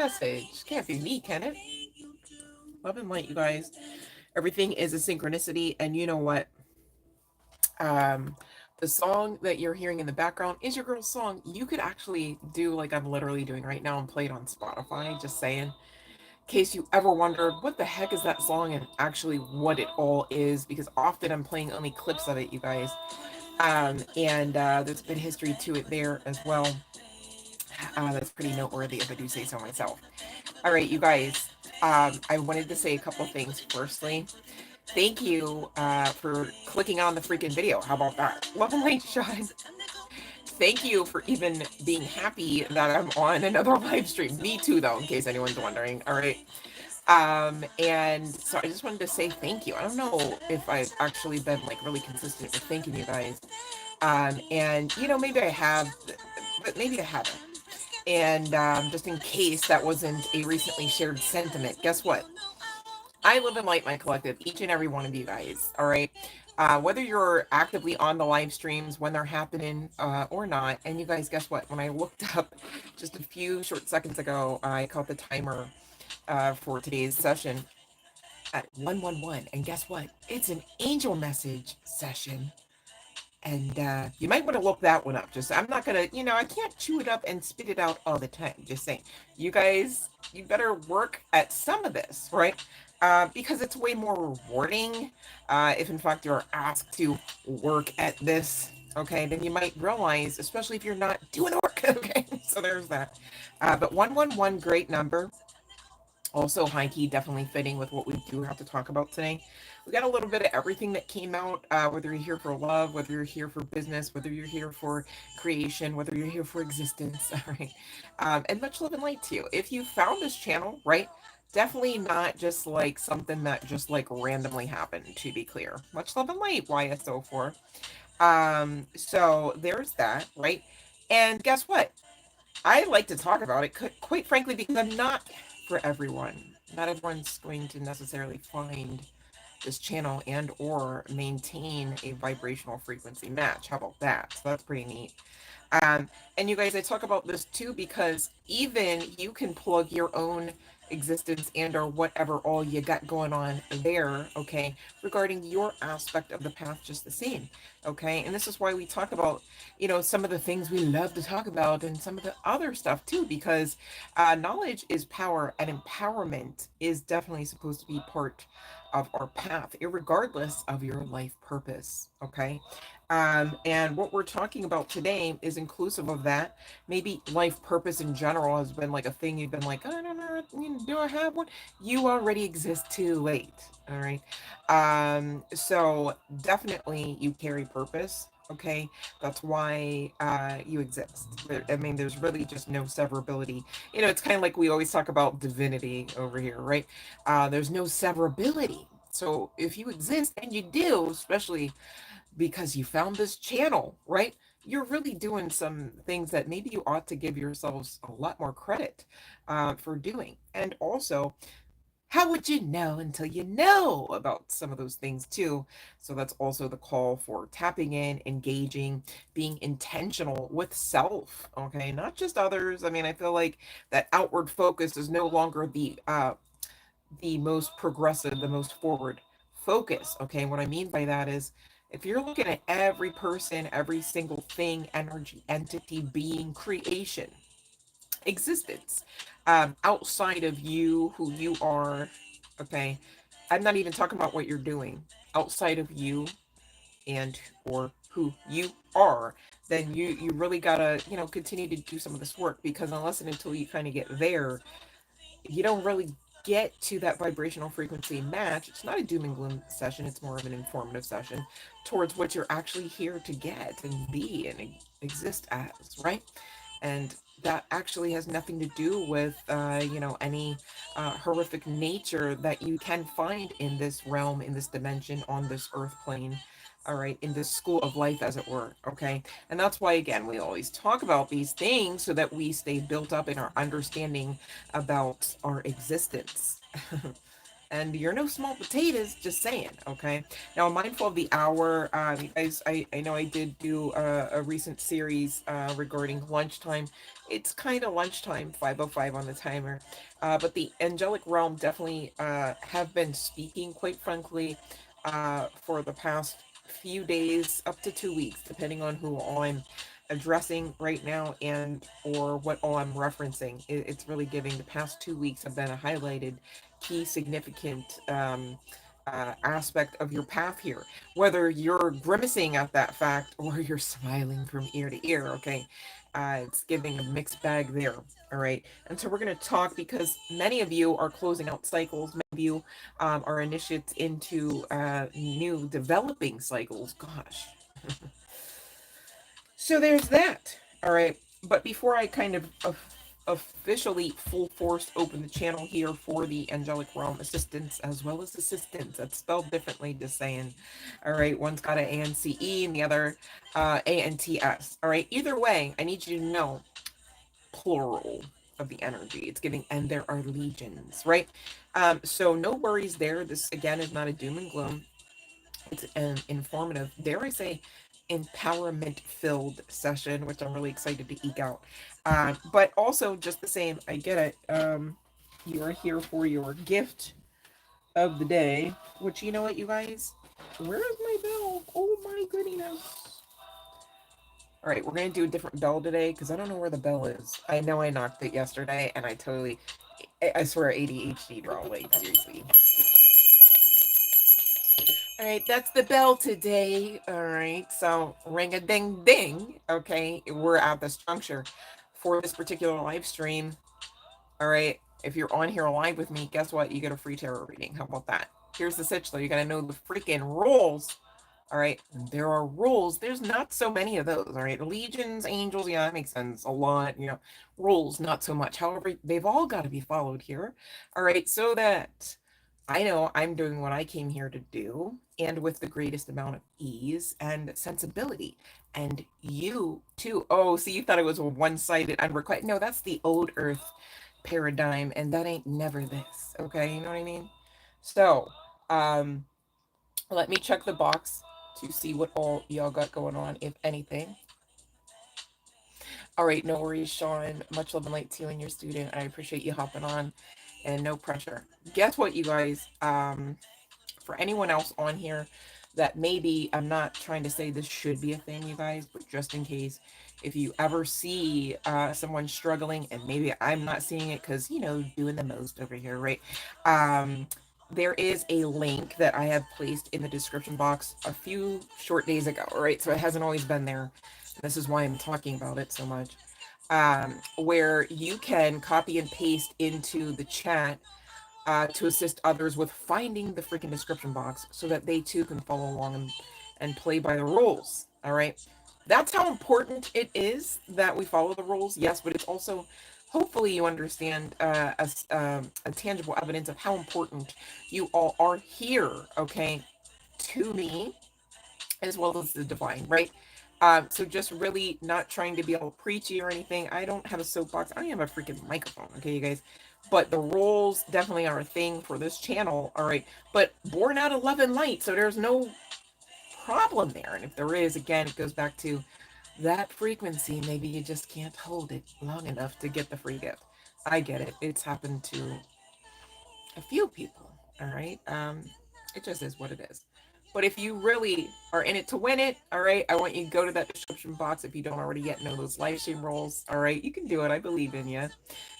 message. Can't be me, can it? Love and light, you guys. Everything is a synchronicity, and you know what? Um, the song that you're hearing in the background is your girl's song. You could actually do like I'm literally doing right now and play it on Spotify, just saying. In case you ever wondered what the heck is that song and actually what it all is, because often I'm playing only clips of it, you guys. And there's been history to it there as well. That's pretty noteworthy if I do say so myself. All right, you guys. I wanted to say a couple things. Firstly, thank you for clicking on the freaking video. How about that? Love and light, Sean. Thank you for even being happy that I'm on another live stream. Me too, though, in case anyone's wondering. All right. And so I just wanted to say thank you. I don't know if I've actually been like really consistent with thanking you guys. And maybe I have, but maybe I haven't. And just in case that wasn't a recently shared sentiment, guess what? I live in Light My Collective, each and every one of you guys. All right. Whether you're actively on the live streams when they're happening or not. And you guys, guess what? When I looked up just a few short seconds ago, I caught the timer for today's session at 111. And guess what? It's an angel message session. And you might want to look that one up. Just, I'm not going to, I can't chew it up and spit it out all the time. Just saying. You guys, you better work at some of this, right? Because it's way more rewarding if, in fact, you're asked to work at this. Okay, then you might realize, especially if you're not doing the work. Okay, so there's that. But 111, great number. Also, high key, definitely fitting with what we do have to talk about today. We got a little bit of everything that came out, whether you're here for love, whether you're here for business, whether you're here for creation, whether you're here for existence, all right? And much love and light to you. If you found this channel, right, definitely not just like something that just like randomly happened, to be clear. Much love and light, YSO4. So there's that, right? And guess what? I like to talk about it, quite frankly, because I'm not for everyone. Not everyone's going to necessarily find this channel and or maintain a vibrational frequency match. How about that? So that's pretty neat. And you guys, I talk about this too because even you can plug your own existence and or whatever all you got going on there, okay, regarding your aspect of the path just the same, okay? And this is why we talk about, some of the things we love to talk about and some of the other stuff too, because knowledge is power and empowerment is definitely supposed to be part of our path, regardless of your life purpose, okay? And what we're talking about today is inclusive of that. Maybe life purpose in general has been like a thing you've been like, I don't know, do I have one? You already exist too late. All right. So definitely you carry purpose. Okay. That's why you exist. I mean, there's really just no severability. It's kind of like we always talk about divinity over here, right? There's no severability. So if you exist, and you do, especially because you found this channel, right? You're really doing some things that maybe you ought to give yourselves a lot more credit for doing. And also, how would you know until you know about some of those things too? So that's also the call for tapping in, engaging, being intentional with self, okay? Not just others. I mean, I feel like that outward focus is no longer the most progressive, the most forward focus. Okay, what I mean by that is if you're looking at every person, every single thing, energy, entity, being, creation, existence, outside of you, who you are, okay, I'm not even talking about what you're doing, outside of you and or who you are, then you really gotta continue to do some of this work, because unless and until you kind of get there, you don't really get to that vibrational frequency match. It's not a doom and gloom session, it's more of an informative session towards what you're actually here to get and be and exist as, right? And that actually has nothing to do with any horrific nature that you can find in this realm, in this dimension, on this earth plane, all right, in this school of life, as it were, okay? And that's why, again, we always talk about these things so that we stay built up in our understanding about our existence. And you're no small potatoes, just saying, okay? Now, I'm mindful of the hour. You guys, I know I did do a recent series regarding lunchtime. It's kind of lunchtime, 5:05 on the timer. But the angelic realm definitely have been speaking, quite frankly, for the past few days, up to 2 weeks, depending on who I'm addressing right now and or what all I'm referencing. It's really giving the past 2 weeks have been a highlighted key significant aspect of your path here, whether you're grimacing at that fact or you're smiling from ear to ear. Okay, it's giving a mixed bag there. All right, and so we're going to talk because many of you are closing out cycles. Many of you are initiates into new developing cycles. Gosh, so there's that. All right. But before I kind of officially full force open the channel here for the angelic realm assistance as well as assistance, that's spelled differently, just saying. All right. One's got an ANCE and the other ANTS. All right. Either way, I need you to know plural of the energy. It's giving, and there are legions, right? So no worries there. This again is not a doom and gloom. It's an informative, dare I say, empowerment filled session, which I'm really excited to eke out. But also, just the same, I get it. You are here for your gift of the day, which, you know what, you guys? Where is my bell? Oh my goodness. All right, we're going to do a different bell today because I don't know where the bell is. I know I knocked it yesterday and I totally, I swear, ADHD, bro. Like, seriously. All right, that's the bell today. All right, so ring a ding ding. Okay, we're at this juncture for this particular live stream. All right, if you're on here live with me, guess what? You get a free tarot reading. How about that? Here's the sitch though. You got to know the freaking rules. All right, there are rules. There's not so many of those. All right, legions, angels, yeah, that makes sense. A lot, you know, rules, not so much. However, they've all got to be followed here. All right, so that I know I'm doing what I came here to do and with the greatest amount of ease and sensibility. And you too. Oh, see, you thought it was a one-sided unrequited. No, that's the old earth paradigm, and that ain't never this. Okay, you know what I mean? So, um, let me check the box to see what all y'all got going on, if anything. All right, no worries, Sean. Much love and light to you and your student. I appreciate you hopping on, and no pressure. Guess what, you guys? For anyone else on here that maybe, I'm not trying to say this should be a thing, you guys, but just in case, if you ever see someone struggling, and maybe I'm not seeing it because, you know, doing the most over here, right? There is a link that I have placed in the description box a few short days ago, right? So it hasn't always been there. This is why I'm talking about it so much. Where you can copy and paste into the chat to assist others with finding the freaking description box so that they too can follow along and play by the rules. All right. That's how important it is that we follow the rules. Yes, but it's also, hopefully, you understand a tangible evidence of how important you all are here, okay, to me, as well as the divine, right? So just really not trying to be all preachy or anything. I don't have a soapbox. I don't even have a freaking microphone, okay, you guys? But the rules definitely are a thing for this channel, all right? But born out of love and light, so there's no problem there. And if there is, again, it goes back to that frequency. Maybe you just can't hold it long enough to get the free gift. I get it. It's happened to a few people, all right? It just is what it is. But if you really are in it to win it, all right, I want you to go to that description box if you don't already yet know those live stream roles. All right, you can do it. I believe in you.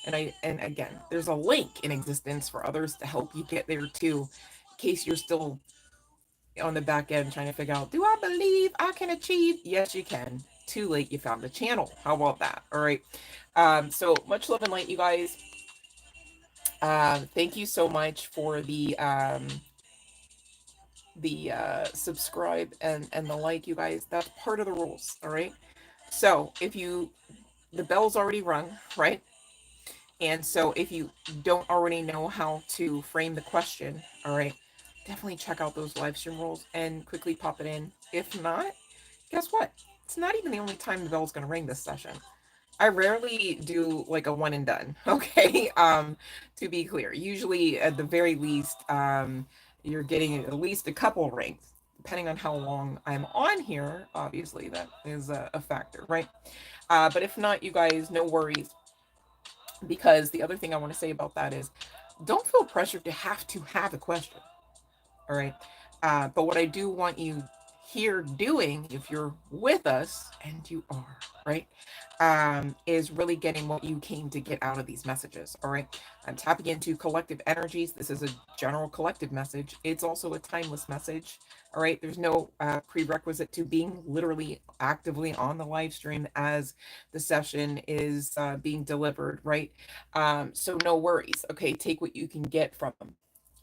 And again, there's a link in existence for others to help you get there too, in case you're still on the back end trying to figure out, do I believe I can achieve? Yes, you can. Too late, you found the channel. How about that? All right. So much love and light, you guys. Thank you so much for the subscribe and the like, you guys. That's part of the rules. All right. So if you, the bell's already rung, right? And so if you don't already know how to frame the question, all right, definitely check out those live stream rules and quickly pop it in. If not, guess what? It's not even the only time the bell's going to ring this session. I rarely do like a one and done. Okay. To be clear, usually at the very least, you're getting at least a couple rings, depending on how long I'm on here. Obviously, that is a factor, right? But if not, you guys, no worries. Because the other thing I want to say about that is don't feel pressured to have a question. All right. But what I do want you here doing, if you're with us, and you are, right, is really getting what you came to get out of these messages. All right. I'm tapping into collective energies. This is a general collective message. It's also a timeless message. All right. There's no prerequisite to being literally actively on the live stream as the session is being delivered. Right. So no worries. Okay. Take what you can get from them.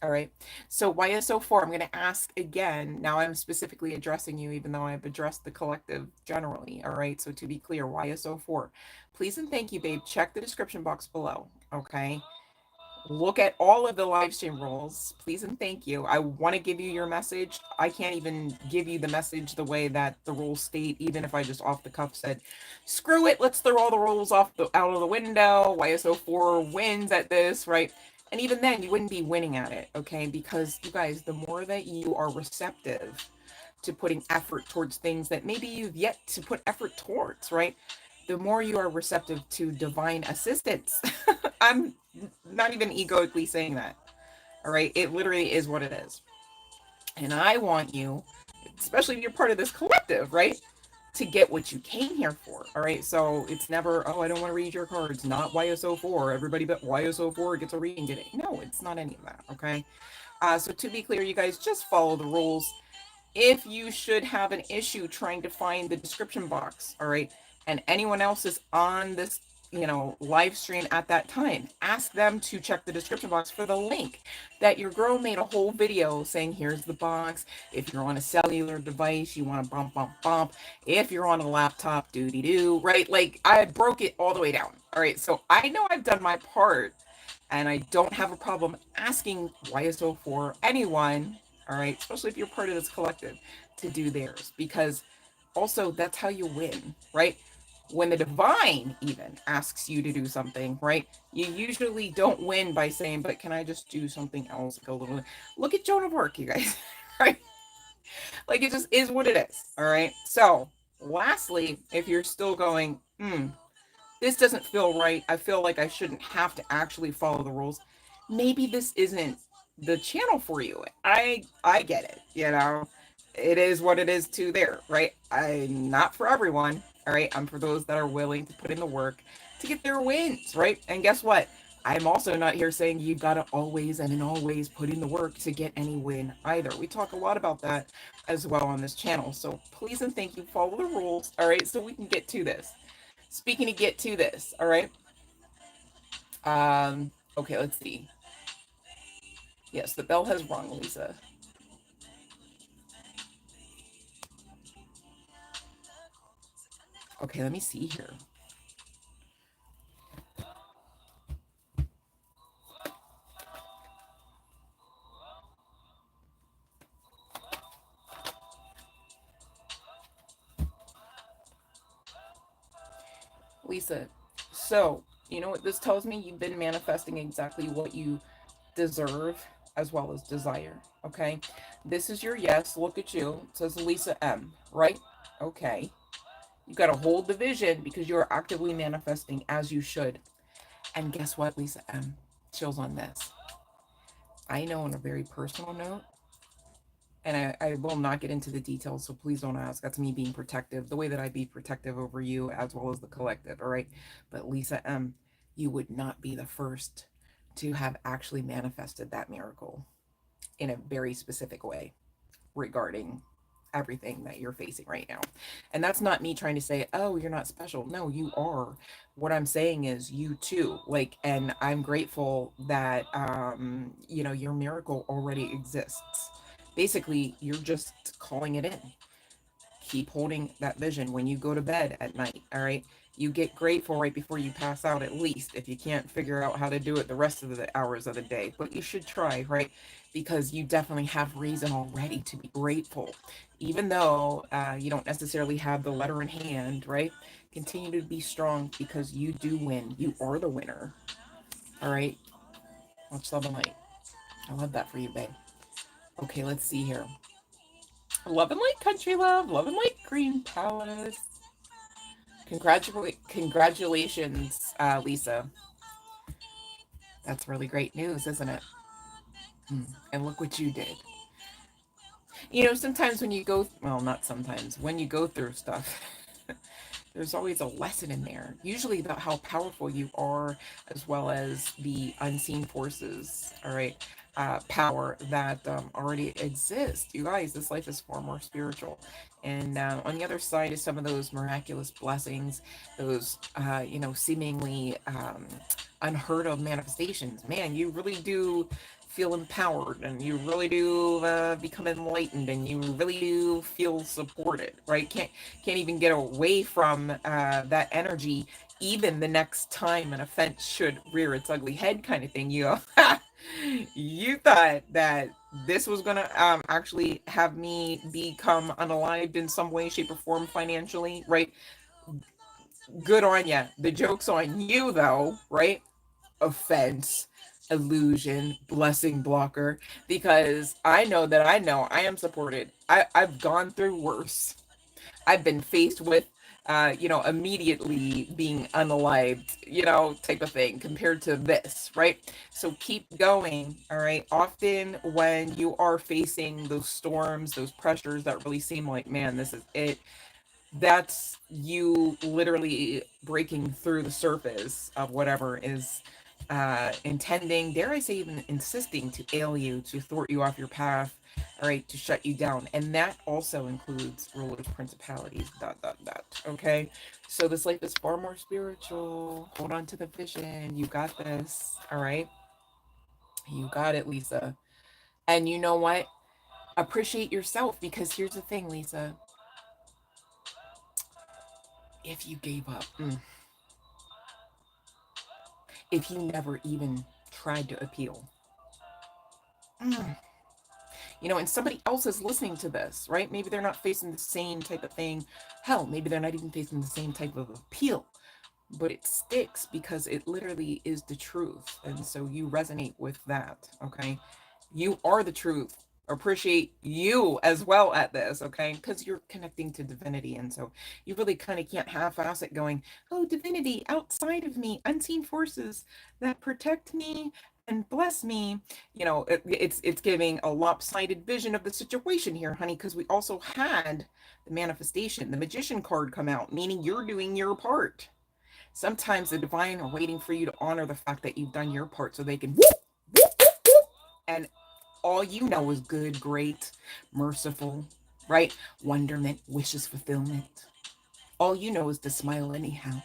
All right. So YSO4, I'm going to ask again. Now I'm specifically addressing you, even though I've addressed the collective generally. All right. So to be clear, YSO4, please and thank you, babe. Check the description box below. Okay. Look at all of the live stream rules, please and thank you. I want to give you your message. I can't even give you the message the way that the rules state, even if I just off the cuff said, screw it, let's throw all the rules out of the window. YSO4 wins at this, right? And even then, you wouldn't be winning at it, okay? Because you guys, the more that you are receptive to putting effort towards things that maybe you've yet to put effort towards, right? The more you are receptive to divine assistance. I'm not even egoically saying that. All right. It literally is what it is. And I want you, especially if you're part of this collective, right, to get what you came here for. All right. So it's never, oh, I don't want to read your cards. Not YSO4. Everybody but YSO4 gets a reading today. No, it's not any of that. Okay. So to be clear, you guys just follow the rules. If you should have an issue trying to find the description box, all right, and anyone else is on this, live stream at that time, ask them to check the description box for the link that your girl made a whole video saying, here's the box. If you're on a cellular device, you want to bump, bump, bump. If you're on a laptop, doody doo, right? Like I broke it all the way down. All right. So I know I've done my part and I don't have a problem asking YSO for anyone, all right, especially if you're part of this collective, to do theirs, because also that's how you win, right? When the divine even asks you to do something, right, you usually don't win by saying, but can I just do something else? Like a little, look at Joan of Arc, you guys, right? Like it just is what it is, all right? So, lastly, if you're still going, this doesn't feel right. I feel like I shouldn't have to actually follow the rules. Maybe this isn't the channel for you. I get it, It is what it is too there, right? I'm not for everyone, all right? I'm for those that are willing to put in the work to get their wins, right? And guess what? I'm also not here saying you've got to always and in always put in the work to get any win either. We talk a lot about that as well on this channel. So please and thank you, follow the rules, all right? So we can get to this. Speaking to get to this, all right? Okay, let's see. Yes, the bell has rung, Lisa. Okay, let me see here. Lisa, so you know what this tells me? You've been manifesting exactly what you deserve as well as desire. Okay, this is your yes. Look at you. It says Lisa M, right? Okay, you got to hold the vision because you're actively manifesting as you should. And guess what, Lisa M? Chills on this. I know on a very personal note, and I will not get into the details, so please don't ask. That's me being protective, the way that I be protective over you as well as the collective, all right? But Lisa M, you would not be the first to have actually manifested that miracle in a very specific way regarding everything that you're facing right now. And that's not me trying to say, oh, you're not special. No, you are. What I'm saying is you too. Like, and I'm grateful that your miracle already exists. Basically, you're just calling it in. Keep holding that vision when you go to bed at night, all right? You get grateful right before you pass out, at least, if you can't figure out how to do it the rest of the hours of the day. But you should try, right? Because you definitely have reason already to be grateful. Even though you don't necessarily have the letter in hand, right? Continue to be strong because you do win. You are the winner. All right. Much love and light. I love that for you, babe. Okay, let's see here. Love and light, country love. Love and light, Green Palace. Congratulations, Lisa. That's really great news, isn't it? And look what you did. You know, sometimes when you go, well, not sometimes, when you go through stuff, there's always a lesson in there, usually about how powerful you are, as well as the unseen forces, all right, power that already exist. You guys, this life is far more spiritual. And on the other side is some of those miraculous blessings, those, seemingly unheard of manifestations. Man, you really do feel empowered, and you really do become enlightened, and you really do feel supported, right? Can't even get away from that energy, even the next time an offense should rear its ugly head, kind of thing. You go, you thought that this was gonna actually have me become unalived in some way, shape, or form financially, right? Good on ya. The joke's on you, though, right? Offense, illusion, blessing blocker, because I know I am supported. I've gone through worse. I've been faced with immediately being unalived, type of thing compared to this, right? So keep going, all right? Often when you are facing those storms, those pressures that really seem like, man, this is it, that's you literally breaking through the surface of whatever is intending, dare I say, even insisting to ail you, to thwart you off your path, all right, to shut you down. And that also includes rulers, principalities, dot, dot, dot. Okay. So this life is far more spiritual. Hold on to the vision. You got this. All right. You got it, Lisa. And you know what? Appreciate yourself, because here's the thing, Lisa. If you gave up, if you never even tried to appeal, and somebody else is listening to this, right? Maybe they're not facing the same type of thing. Hell, maybe they're not even facing the same type of appeal, but it sticks because it literally is the truth. And so you resonate with that, okay? You are the truth. Appreciate you as well at this, okay? Because you're connecting to divinity. And so you really kind of can't half-ass it going, oh, divinity outside of me, unseen forces that protect me and bless me. It's giving a lopsided vision of the situation here, honey, because we also had the manifestation, the magician card come out, meaning you're doing your part. Sometimes the divine are waiting for you to honor the fact that you've done your part so they can whoop, whoop, whoop, whoop, and all you know is good, great, merciful, right? Wonderment, wishes, fulfillment. All you know is to smile anyhow.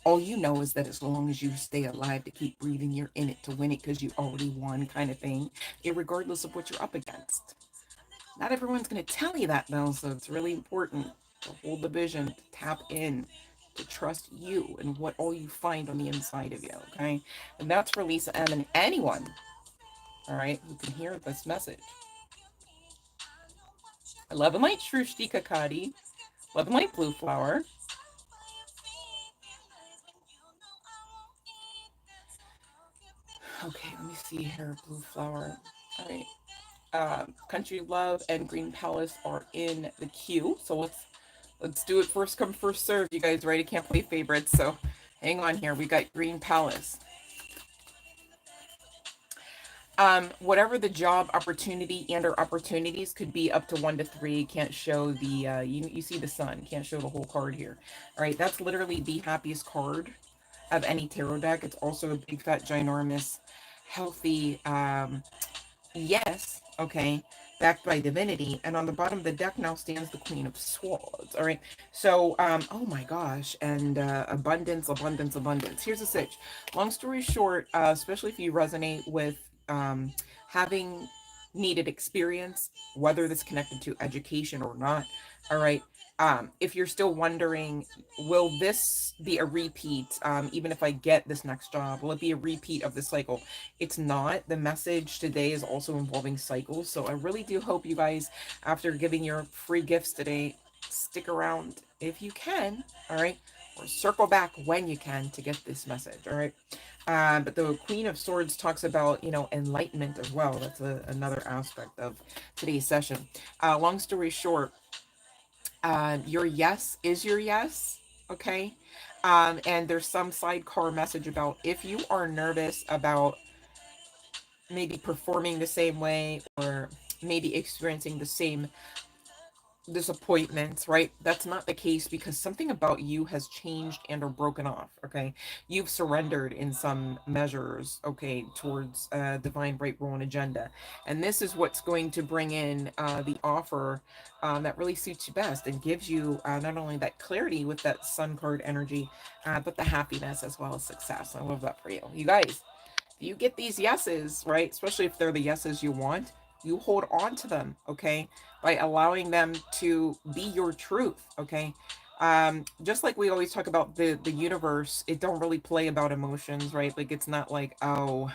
All you know is that as long as you stay alive to keep breathing, you're in it to win it because you already won, kind of thing, regardless of what you're up against. Not everyone's going to tell you that, though, so it's really important to hold the vision, to tap in, to trust you and what all you find on the inside of you, okay? And that's for Lisa M. and anyone, all right, who can hear this message. Love and light, Shrushti Kakadi. Love and light, Blue Flower. Okay, let me see here, Blue Flower. All right. Country Love and Green Palace are in the queue, so let's do it first come first serve. You guys ready? Can't play favorites, so hang on here. We got Green Palace. Whatever the job opportunity and or opportunities could be up to 1 to 3. Can't show the you see the sun, can't show the whole card here. All right, that's literally the happiest card of any tarot deck. It's also a big fat ginormous healthy yes, okay, backed by divinity. And on the bottom of the deck now stands the Queen of Swords. All right, so oh my gosh, and abundance, abundance, abundance. Here's a sitch. Long story short, especially if you resonate with having needed experience, whether that's connected to education or not, all right, if you're still wondering, will this be a repeat? Even if I get this next job, will it be a repeat of the cycle? It's not. The message today is also involving cycles. So I really do hope you guys, after giving your free gifts today, stick around if you can. All right. or circle back when you can to get this message. All right. But the Queen of Swords talks about, you know, enlightenment as well. That's another aspect of today's session. Long story short, your yes is your yes. Okay. And there's some sidecar message about if you are nervous about maybe performing the same way or maybe experiencing the same disappointments, right? That's not the case because something about you has changed and or broken off. Okay, you've surrendered in some measures, okay, towards divine right, rule, and agenda, and this is what's going to bring in the offer that really suits you best and gives you not only that clarity with that sun card energy, but the happiness as well as success. I love that for you, you guys. You get these yeses, right? Especially if they're the yeses you want, you hold on to them, okay? By allowing them to be your truth, okay? Just like we always talk about the universe, it don't really play about emotions, right? Like it's not like, oh,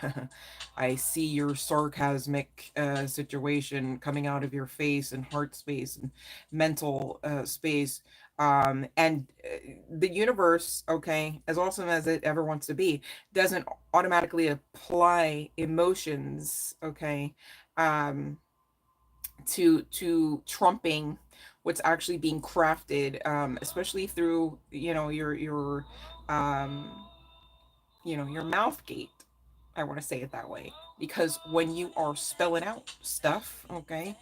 I see your sarcasmic situation coming out of your face and heart space and mental space. And the universe, okay, as awesome as it ever wants to be, doesn't automatically apply emotions, okay, um to trumping what's actually being crafted, especially through, you know, your um your mouth gate. I want to say it that way because when you are spelling out stuff, okay,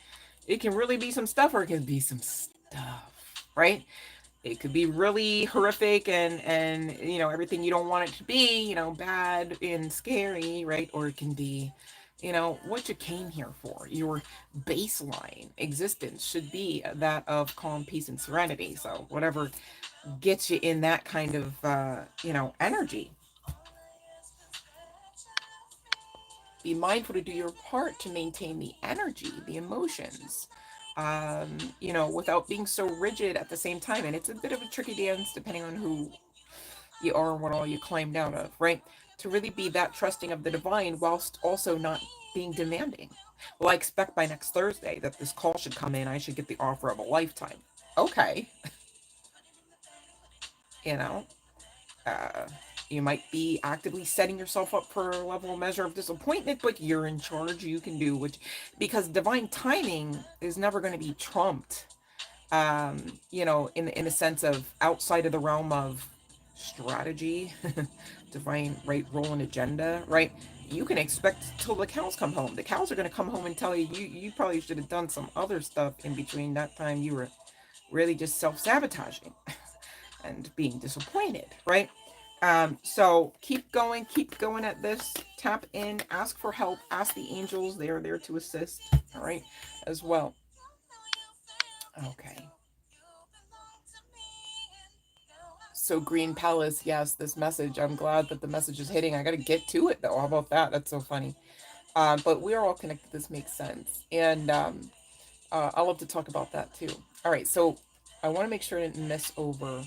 it can really be some stuff or it can be some stuff, right? It could be really horrific and you know everything you don't want it to be, you know, bad and scary, right? Or it can be, you know, what you came here for. Your baseline existence should be that of calm, peace, and serenity. So whatever gets you in that kind of you know, energy, be mindful to do your part to maintain the energy, the emotions, you know, without being so rigid at the same time. And it's a bit of a tricky dance depending on who you are and what all you climbed out of, right? To really be that trusting of the divine whilst also not being demanding. Well, I expect by next Thursday that this call should come in. I should get the offer of a lifetime. Okay, you know, uh, you might be actively setting yourself up for a level measure of disappointment, but you're in charge. You can do which, because divine timing is never going to be trumped. You know, in a sense of outside of the realm of strategy, divine right, role, and agenda, right? You can expect till the cows come home. The cows are going to come home and tell you, you probably should have done some other stuff in between that time you were really just self-sabotaging and being disappointed, right? So keep going at this. Tap in, ask for help, ask the angels. They are there to assist, all right, as well. Okay. So Green Palace, yes, this message. I'm glad that the message is hitting. I got to get to it though. How about that? That's so funny. But we are all connected. This makes sense, and I love to talk about that too. All right, so I want to make sure I didn't miss over.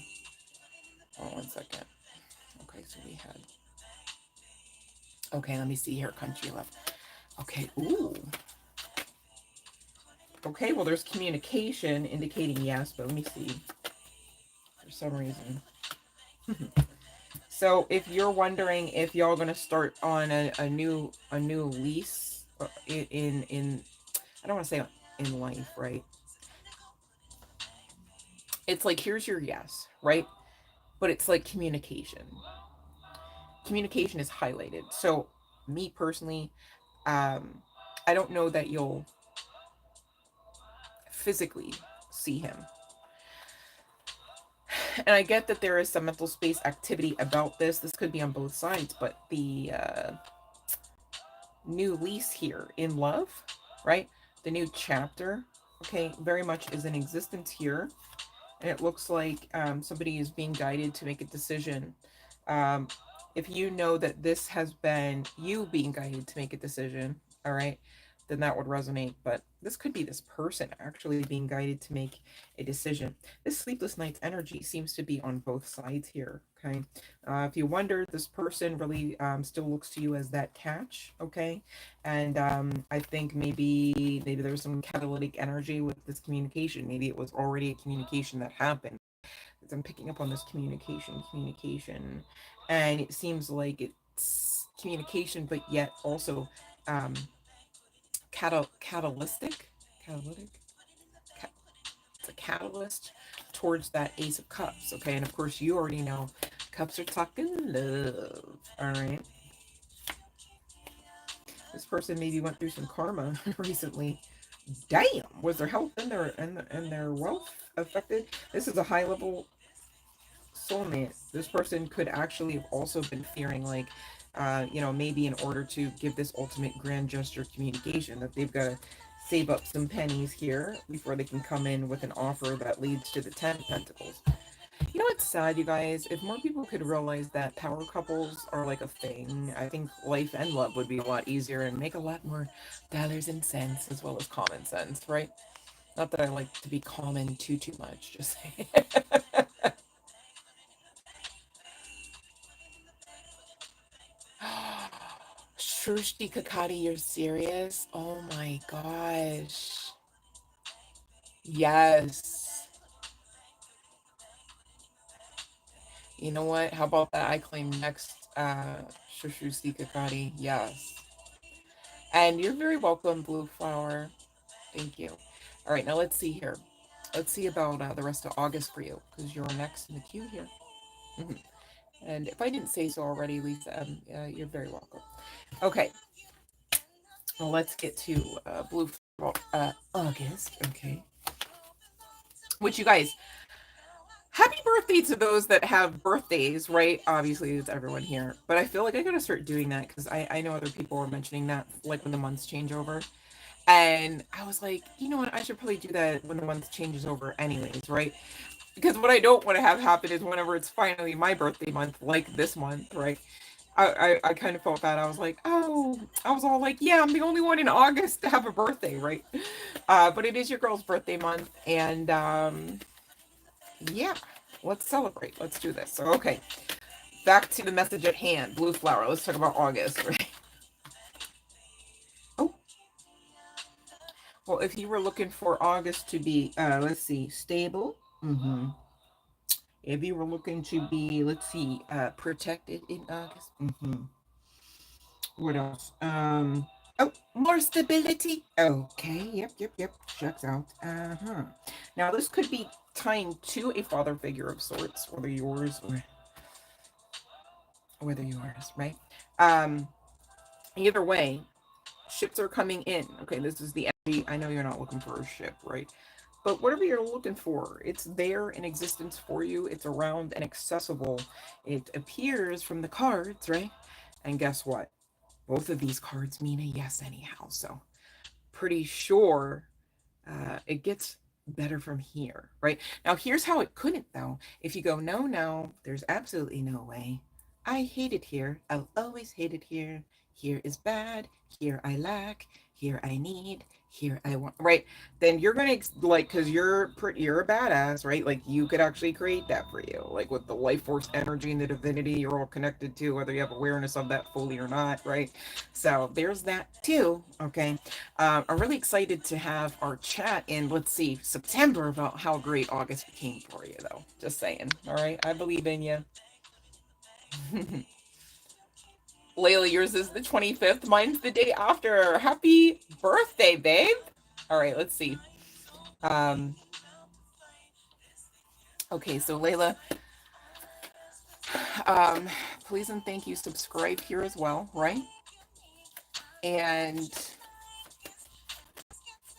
Oh, 1 second. Okay, so we had. Okay, let me see here. Country left. Okay. Ooh. Okay. Well, there's communication indicating yes, but let me see. For some reason. So if you're wondering if y'all gonna start on a new lease in I don't want to say in life, right? It's like here's your yes, right? But it's like communication. Communication is highlighted. So me personally, um, I don't know that you'll physically see him. And I get that there is some mental space activity about this. This could be on both sides, but the new lease here in love, right? The new chapter, okay, very much is in existence here. And it looks like somebody is being guided to make a decision. Um, if you know that this has been you being guided to make a decision, all right, then that would resonate. But this could be this person actually being guided to make a decision. This sleepless night's energy seems to be on both sides here. Okay. If you wonder, this person really still looks to you as that catch. Okay. And I think maybe there's some catalytic energy with this communication. Maybe it was already a communication that happened. I'm picking up on this communication, and it seems like it's communication, but yet also um, catalytic, catalytic, it's a catalyst towards that Ace of Cups. Okay, and of course you already know, cups are talking love. All right. This person maybe went through some karma recently. Damn, was their health and their wealth affected? This is a high level soulmate. This person could actually have also been fearing, like, you know, maybe in order to give this ultimate grand gesture communication, that they've got to save up some pennies here before they can come in with an offer that leads to the 10 of Pentacles. You know what's sad, you guys? If more people could realize that power couples are like a thing, I think life and love would be a lot easier and make a lot more dollars and cents, as well as common sense, right? Not that I like to be common too much, just saying. Shrushti Kakati, you're serious? Oh my gosh. Yes. You know what? How about that? I claim next, Shrushti Kakati. Yes. And you're very welcome, Blue Flower. Thank you. All right, now let's see here. Let's see about the rest of August for you, because you're next in the queue here. And if I didn't say so already, Lisa, you're very welcome. Okay, well, let's get to Blue August. Okay, which, you guys, happy birthday to those that have birthdays, right? Obviously, it's everyone here, but I feel like I gotta start doing that, because I know other people are mentioning that, like when the months change over. And I was like, you know what? I should probably do that when the month changes over, anyways, right? Because what I don't want to have happen is whenever it's finally my birthday month, like this month, right? I kind of felt that. I was like, oh, I was all like, yeah, I'm the only one in August to have a birthday, right? But it is your girl's birthday month, and yeah, let's celebrate. Let's do this. So, okay, back to the message at hand. Blue Flower. Let's talk about August, right? Oh, well, if you were looking for August to be, let's see, stable. If you were looking to be, let's see, protected in August. What else? Oh, more stability. Okay, yep. Checks out. Now, this could be tying to a father figure of sorts, whether yours or whether yours, right? Either way, ships are coming in. Okay, this is the energy. I know you're not looking for a ship, right? But whatever you're looking for, it's there in existence for you. It's around and accessible. It appears from the cards, right? And guess what? Both of these cards mean a yes anyhow. So pretty sure it gets better from here, right? Now, here's how it couldn't, though. If you go, no, there's absolutely no way. I hate it here. I'll always hate it here. Here is bad. Here I lack. Here I need. Here I want. Right? Then you're gonna like, because you're a badass, right? Like you could actually create that for you, like with the life force energy and the divinity you're all connected to, whether you have awareness of that fully or not, right? So there's that too. Okay. I'm really excited to have our chat in, let's see, September about how great August became for you, though. Just saying. All right. I believe in you. Layla, yours is the 25th. Mine's the day after. Happy birthday, babe. All right. Let's see. Um, okay. So, Layla, um, please and thank you. Subscribe here as well, right? And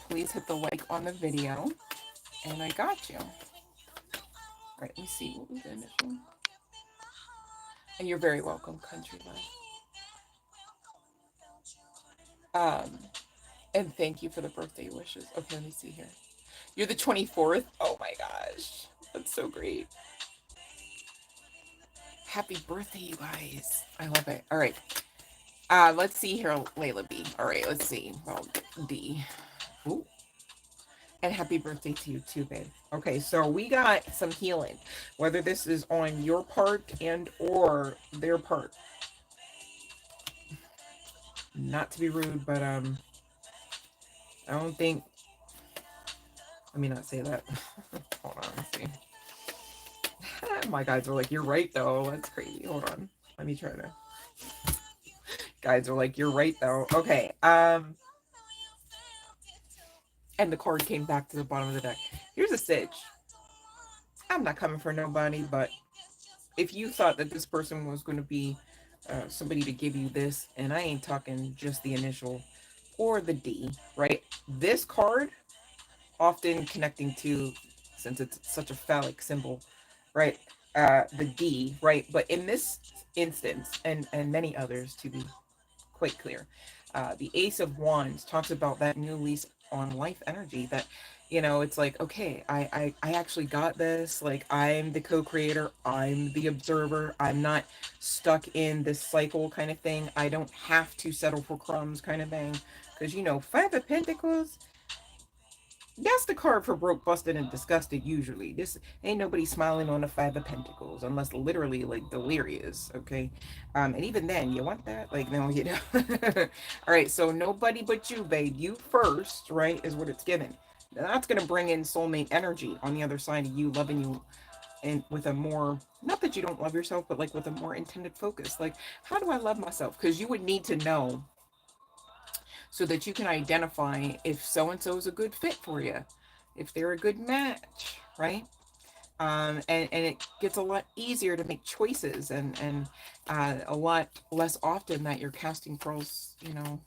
please hit the like on the video. And I got you. All right. Let me see. What was the initial? And you're very welcome, Country Life. And thank you for the birthday wishes. Okay, let me see here. You're the 24th. Oh my gosh. That's so great. Happy birthday, you guys. I love it. All right. Let's see here, Layla B. All right, let's see. Well, D. Ooh. And happy birthday to you too, babe. Okay, so we got some healing. Whether this is on your part and or their part. Not to be rude, but I don't think, let me not say that. Hold on, let's see. My guides are like, you're right though. That's crazy. Hold on. Let me try to. Guides are like, you're right though. Okay. And the card came back to the bottom of the deck. Here's a sitch. I'm not coming for nobody, but if you thought that this person was going to be somebody to give you this, and I ain't talking just the initial or the D, right? This card often connecting to, since it's such a phallic symbol, right? The D, right? But in this instance, and many others to be quite clear, the Ace of Wands talks about that new lease on life energy, that, you know, it's like, okay, I actually got this. Like, I'm the co-creator, I'm the observer, I'm not stuck in this cycle kind of thing. I don't have to settle for crumbs kind of thing. Because, you know, Five of Pentacles, that's the card for broke, busted, and disgusted usually. This ain't nobody smiling on the Five of Pentacles unless literally like delirious, okay? And even then, you want that? Like, no, you don't. All right, so nobody but you, babe. You first, right, is what it's given. That's going to bring in soulmate energy on the other side of you, loving you, and with a more, not that you don't love yourself, but like with a more intended focus. Like, how do I love myself? Because you would need to know so that you can identify if so-and-so is a good fit for you, if they're a good match, right? And it gets a lot easier to make choices, and a lot less often that you're casting pearls, you know,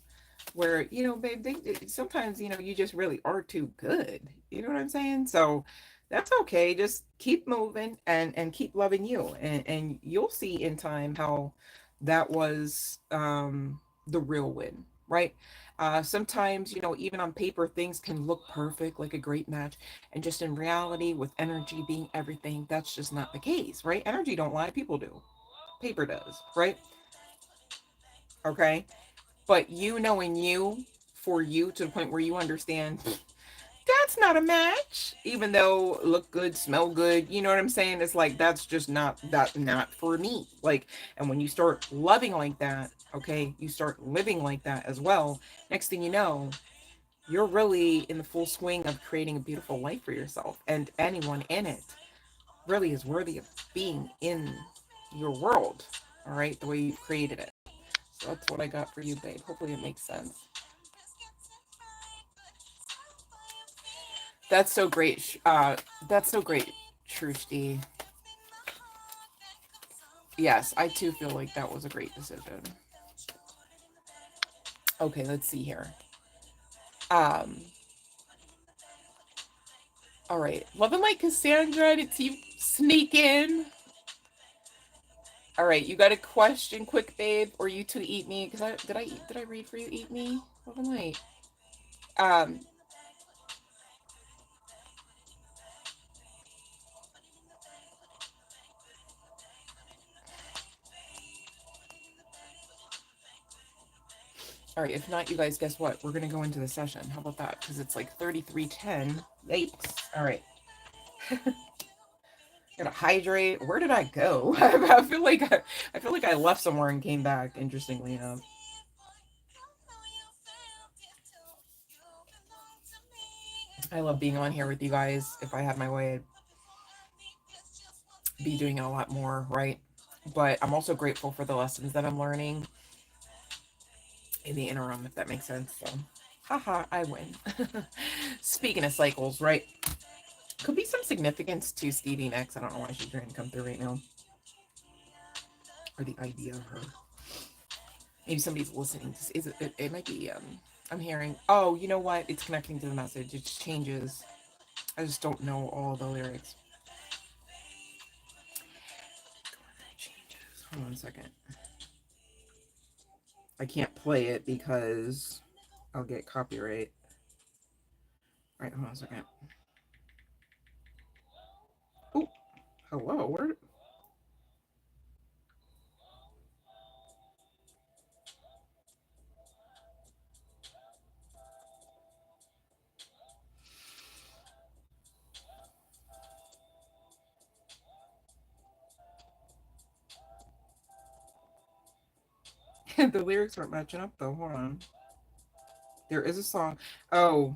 where, you know, babe, sometimes, you know, you just really are too good. You know what I'm saying? So that's okay. Just keep moving and keep loving you. And you'll see in time how that was the real win, right? Sometimes, you know, even on paper, things can look perfect, like a great match. And just in reality, with energy being everything, that's just not the case, right? Energy don't lie, people do. Paper does, right? Okay. But you knowing you, for you, to the point where you understand that's not a match, even though look good, smell good, you know what I'm saying? It's like, that's just not for me. Like, and when you start loving like that, okay, you start living like that as well. Next thing you know, you're really in the full swing of creating a beautiful life for yourself, and anyone in it really is worthy of being in your world. All right, the way you've created it. So that's what I got for you, babe. Hopefully it makes sense. That's so great. That's so great, Trushti. Yes, I too feel like that was a great decision. Okay, let's see here. Um, all right. Love and Light Cassandra, did you sneak in? All right, you got a question, quick, babe, or you two eat me? Because did I read for you? Eat me. Love and Light. Um, all right, if not, you guys, guess what? We're gonna go into the session. How about that? Because it's like 33:10. Yikes. All right. Gotta hydrate. Where did I go? I feel like I left somewhere and came back. Interestingly enough, I love being on here with you guys. If I had my way, I'd be doing it a lot more, right? But I'm also grateful for the lessons that I'm learning in the interim, if that makes sense. So, haha, I win. Speaking of cycles, right? Could be some significance to Stevie next. I don't know why she's trying to come through right now, or the idea of her. Maybe somebody's listening. Is it might be. I'm hearing. Oh, you know what? It's connecting to the message. It just changes. I just don't know all the lyrics. Changes. Hold on a second. I can't play it because I'll get copyright. All right, hold on a second. Oh, hello. Where? The lyrics aren't matching up though. Hold on. There is a song. Oh,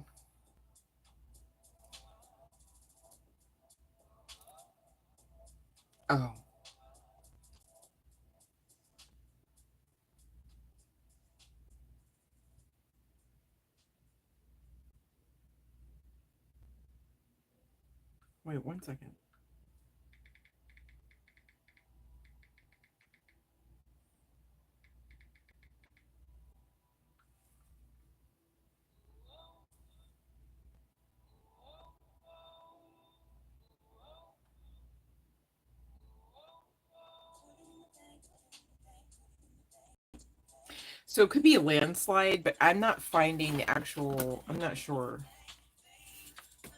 Oh, wait 1 second. So it could be a landslide, but I'm not finding the actual. I'm not sure.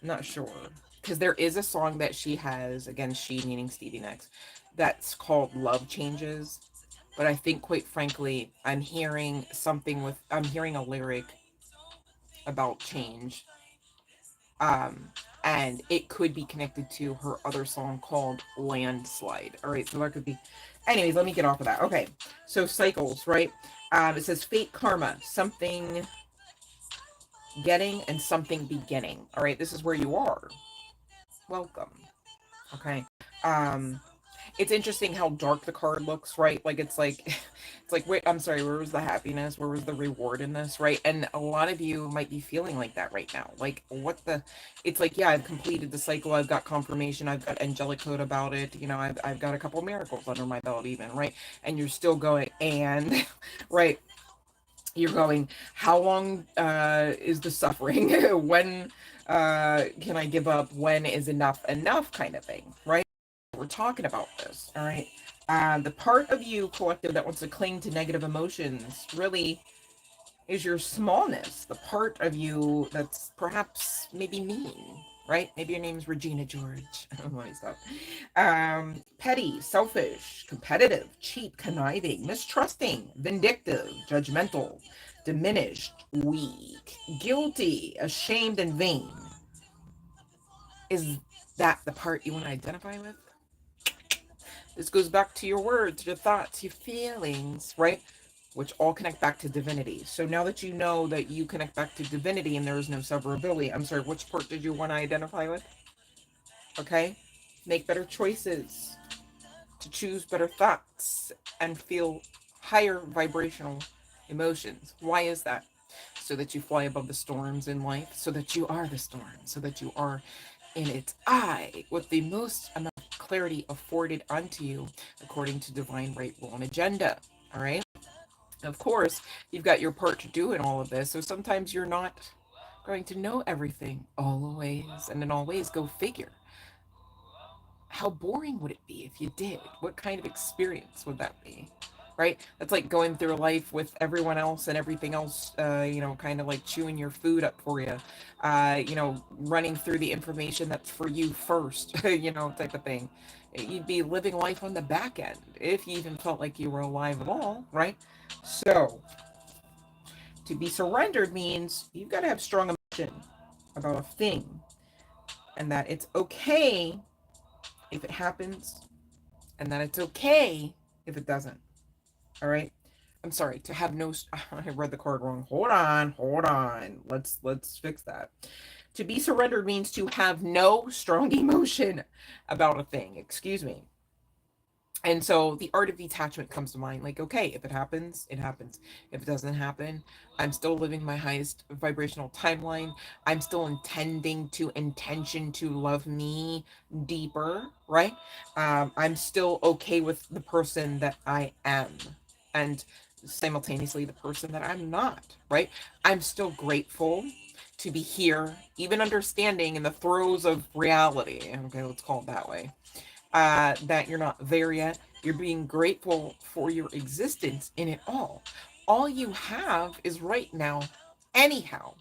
I'm not sure. Because there is a song that she has, again, she meaning Stevie Nicks, that's called Love Changes. But I think, quite frankly, I'm hearing a lyric about change. Um, and it could be connected to her other song called Landslide. All right, so that could be. Anyways, let me get off of that. Okay, so cycles, right? It says fate karma, something getting and something beginning. All right, this is where you are. Welcome. Okay. Um, it's interesting how dark the card looks, right? Like it's like it's like, wait, I'm sorry, where was the happiness? Where was the reward in this, right? And a lot of you might be feeling like that right now. Like what the it's like, yeah, I've completed the cycle, I've got confirmation, I've got angelic code about it, I've got a couple of miracles under my belt even, right? And you're still going and right, you're going, how long is the suffering? When can I give up? When is enough kind of thing, right? We're talking about this, all right? The part of you, collective, that wants to cling to negative emotions really is your smallness. The part of you that's perhaps maybe mean, right? Maybe your name's Regina George. Let me stop. Petty, selfish, competitive, cheat, conniving, mistrusting, vindictive, judgmental, diminished, weak, guilty, ashamed, and vain. Is that the part you want to identify with? This goes back to your words, your thoughts, your feelings, right? Which all connect back to divinity. So now that you know that you connect back to divinity and there is no severability, I'm sorry, which part did you want to identify with? Okay? Make better choices, to choose better thoughts, and feel higher vibrational emotions. Why is that? So that you fly above the storms in life, so that you are the storm, so that you are in its eye with the most amount of clarity afforded unto you according to divine right, will, and agenda. All right. Of course, you've got your part to do in all of this. So sometimes you're not going to know everything always, and in all ways, go figure. How boring would it be if you did? What kind of experience would that be? Right? That's like going through life with everyone else and everything else, kind of like chewing your food up for you, running through the information that's for you first, type of thing. You'd be living life on the back end if you even felt like you were alive at all, right? So, to be surrendered means you've got to have strong emotion about a thing and that it's okay if it happens and that it's okay if it doesn't. All right. I'm sorry to have no. I read the card wrong. Hold on. Let's fix that. To be surrendered means to have no strong emotion about a thing. Excuse me. And so the art of detachment comes to mind. Like, okay, if it happens, it happens. If it doesn't happen, I'm still living my highest vibrational timeline. I'm still intending to intention to love me deeper, right? I'm still okay with the person that I am, and simultaneously the person that I'm not, right? I'm still grateful to be here, even understanding in the throes of reality. Okay, let's call it that way, that you're not there yet. You're being grateful for your existence in it all. All you have is right now, anyhow.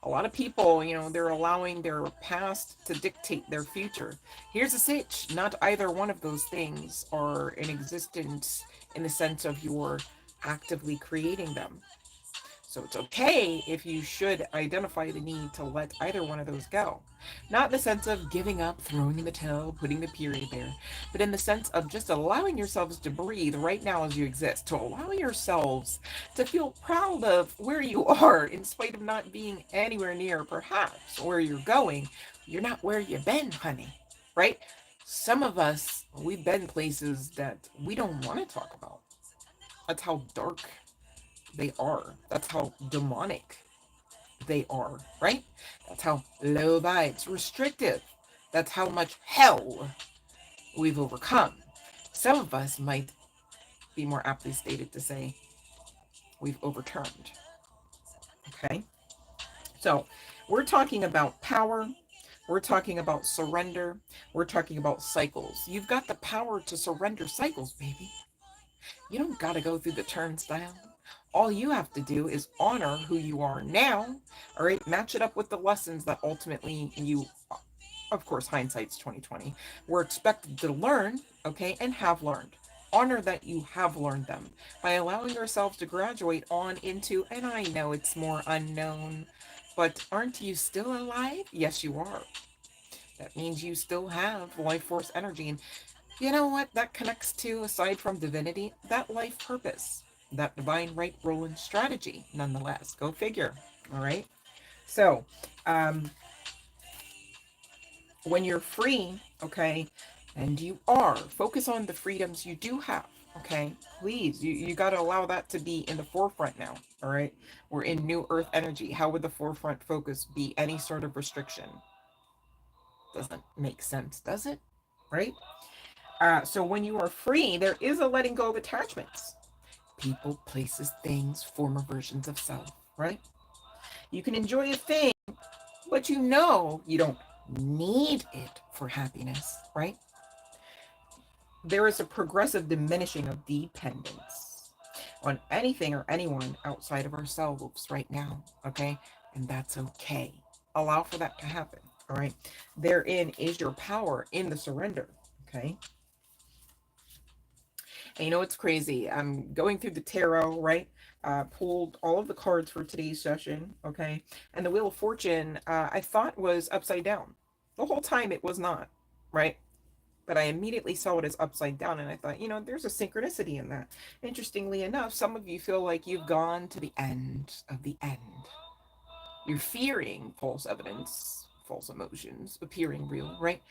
A lot of people, they're allowing their past to dictate their future. Here's a sitch: not either one of those things are in existence in the sense of you're actively creating them. So it's okay if you should identify the need to let either one of those go. Not in the sense of giving up, throwing in the towel, putting the period there, but in the sense of just allowing yourselves to breathe right now as you exist, to allow yourselves to feel proud of where you are in spite of not being anywhere near perhaps where you're going. You're not where you've been, honey, right? Some of us, we've been places that we don't want to talk about. That's how dark they are. That's how demonic they are, right? That's how low vibes, restrictive. That's how much hell we've overcome. Some of us might be more aptly stated to say we've overturned. Okay? So we're talking about power. We're talking about surrender. We're talking about cycles. You've got the power to surrender cycles, baby. You don't got to go through the turnstile. All you have to do is honor who you are now, all right? Match it up with the lessons that ultimately you, of course, hindsight's 2020, were expected to learn, okay, and have learned. Honor that you have learned them by allowing yourselves to graduate on into, and I know it's more unknown, but aren't you still alive? Yes, you are. That means you still have life force energy. And you know what that connects to, aside from divinity? That life purpose, that divine right role and strategy, nonetheless. Go figure. All right. So, when you're free, okay, and you are, focus on the freedoms you do have. Okay, please, you got to allow that to be in the forefront now. All right, we're in new earth energy. How would the forefront focus be any sort of restriction? Doesn't make sense, does it? Right. So when you are free, there is a letting go of attachments. People, places, things, former versions of self, right? You can enjoy a thing, but you know you don't need it for happiness, right? There is a progressive diminishing of dependence on anything or anyone outside of ourselves right now, okay? And that's okay. Allow for that to happen, all right? Therein is your power in the surrender, okay? And you know, it's crazy. I'm going through the tarot, right? Pulled all of the cards for today's session, okay? And the Wheel of Fortune, I thought was upside down. The whole time it was not, right? But I immediately saw it as upside down, and I thought, you know, there's a synchronicity in that. Interestingly enough, some of you feel like you've gone to the end of the end. You're fearing false evidence, false emotions appearing real, right?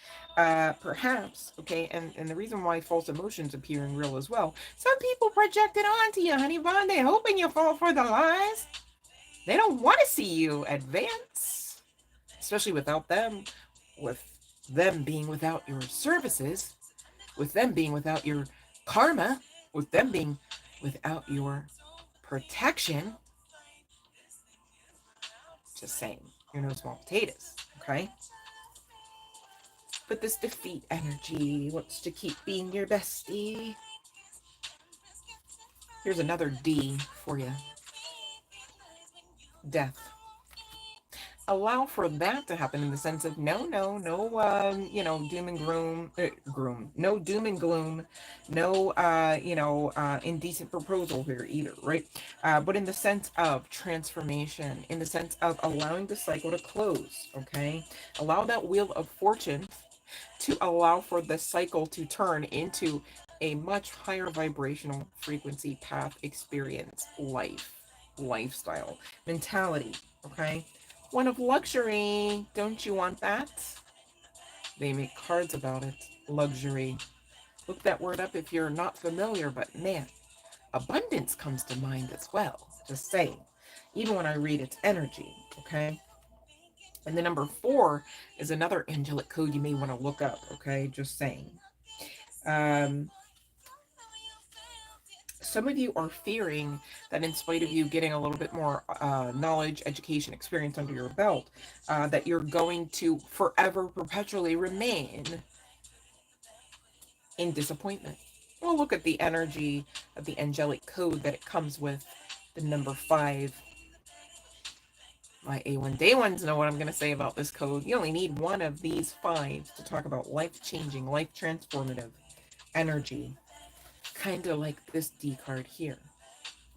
Perhaps, okay, and the reason why false emotions appearing real as well, some people project it onto you, honey bun. They're hoping you fall for the lies. They don't want to see you advance, especially without them, with them being without your services, with them being without your karma, with them being without your protection. Just saying, you're no small potatoes, okay? But this defeat energy wants to keep being your bestie. Here's another D for you. Death. Allow for that to happen in the sense of no, you know, doom and gloom, no doom and gloom, no, indecent proposal here either, right? But in the sense of transformation, in the sense of allowing the cycle to close, okay? Allow that Wheel of Fortune to allow for the cycle to turn into a much higher vibrational frequency path experience, lifestyle, mentality, okay? One of luxury. Don't you want that? They make cards about it. Luxury. Look that word up if you're not familiar, but man, abundance comes to mind as well. Just saying. Even when I read its energy, okay? And the number 4 is another angelic code you may want to look up, okay? Just saying. Some of you are fearing that in spite of you getting a little bit more knowledge, education, experience under your belt, that you're going to forever, perpetually remain in disappointment. Well, look at the energy of the angelic code that it comes with, the number 5. My A1 day ones know what I'm going to say about this code. You only need one of these 5s to talk about life-changing, life-transformative energy. Kind of like this D card here.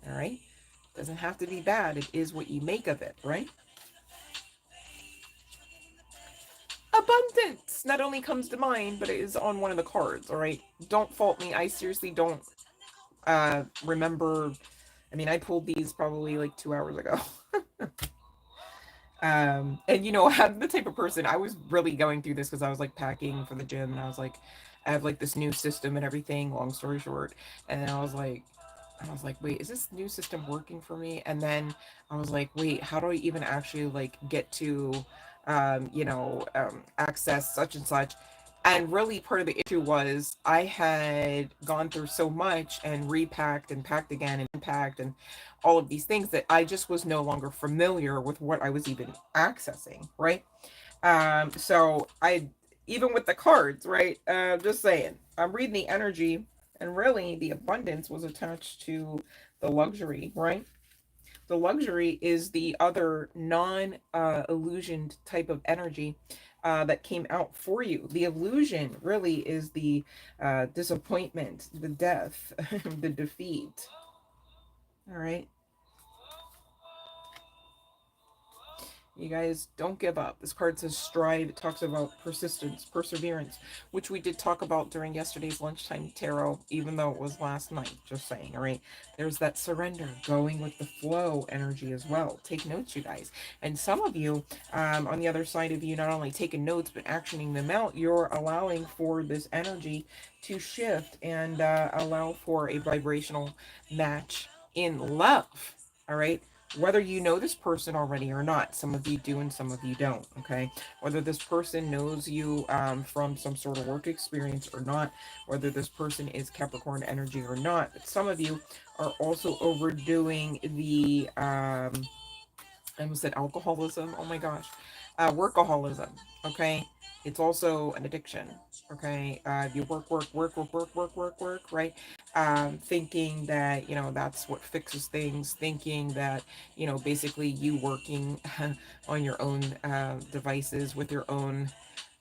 All right? Doesn't have to be bad. It is what you make of it, right? Abundance not only comes to mind, but it is on one of the cards, all right? Don't fault me. I seriously don't remember. I mean, I pulled these probably like 2 hours ago. And you know, I'm the type of person, I was really going through this because I was like packing for the gym, and I was like, I have like this new system and everything, long story short. And then I was like, wait, is this new system working for me? And then I was like, wait, how do I even actually like get to, access such and such? And really, part of the issue was I had gone through so much and repacked and packed again and unpacked and all of these things that I just was no longer familiar with what I was even accessing, right? So I, even with the cards, right? Just saying, I'm reading the energy, and really the abundance was attached to the luxury, right? The luxury is the other non illusioned type of energy that came out for you. The illusion really is the disappointment, the death, the defeat. All right. You guys don't give up. This card says strive. It talks about persistence, perseverance, which we did talk about during yesterday's lunchtime tarot, even though it was last night. Just saying, all right? There's that surrender, going with the flow energy as well. Take notes, you guys. And some of you, on the other side of you, not only taking notes, but actioning them out, you're allowing for this energy to shift and allow for a vibrational match in love, all right? Whether you know this person already or not. Some of you do and some of you don't, okay? Whether this person knows you from some sort of work experience or not, whether this person is Capricorn energy or not. But some of you are also overdoing the I almost said alcoholism. Oh my gosh. Workaholism. Okay. It's also an addiction. Okay. You work, right? Thinking that, that's what fixes things. Thinking that, basically you working on your own devices with your own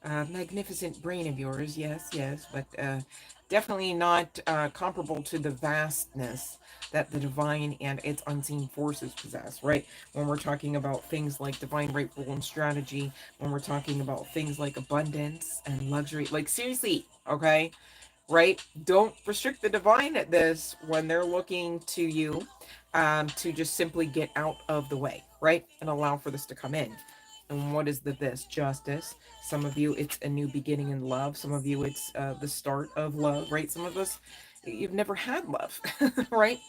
magnificent brain of yours. Yes, yes. But definitely not comparable to the vastness that the divine and its unseen forces possess, right? When we're talking about things like divine right, rule, and strategy, when we're talking about things like abundance and luxury, like seriously, okay? Right? Don't restrict the divine at this when they're looking to you to just simply get out of the way, right? And allow for this to come in. And what is this? Justice. Some of you, it's a new beginning in love. Some of you, it's the start of love, right? Some of us, you've never had love, right?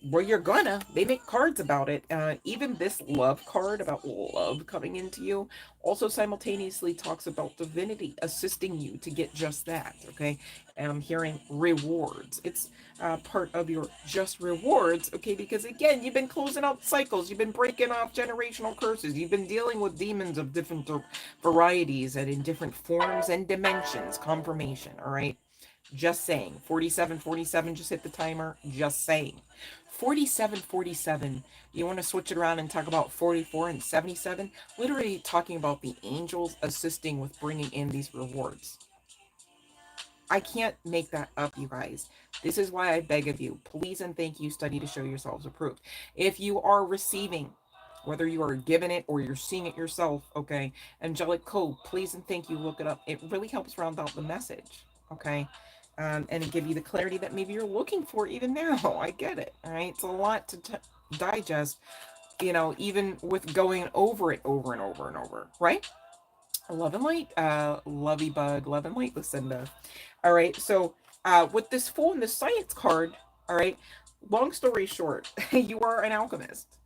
Well, you're gonna. They make cards about it. Even this love card about love coming into you also simultaneously talks about divinity assisting you to get just that. Okay, and I'm hearing rewards. It's part of your just rewards. Okay, because again, you've been closing out cycles. You've been breaking off generational curses. You've been dealing with demons of different varieties and in different forms and dimensions. Confirmation. All right. Just saying. 4747 just hit the timer. Just saying. 4747. You want to switch it around and talk about 44 and 77? Literally talking about the angels assisting with bringing in these rewards. I can't make that up, you guys. This is why I beg of you, please and thank you, study to show yourselves approved. If you are receiving, whether you are given it or you're seeing it yourself, okay, angelic code, please and thank you, look it up. It really helps round out the message, okay? And give you the clarity that maybe you're looking for even now. I get it, all right? It's a lot to digest, even with going over it over and over and over, right? Love and light, lovey bug, love and light, Lucinda. All right, so with this Fool and the Science card, all right, long story short, you are an alchemist.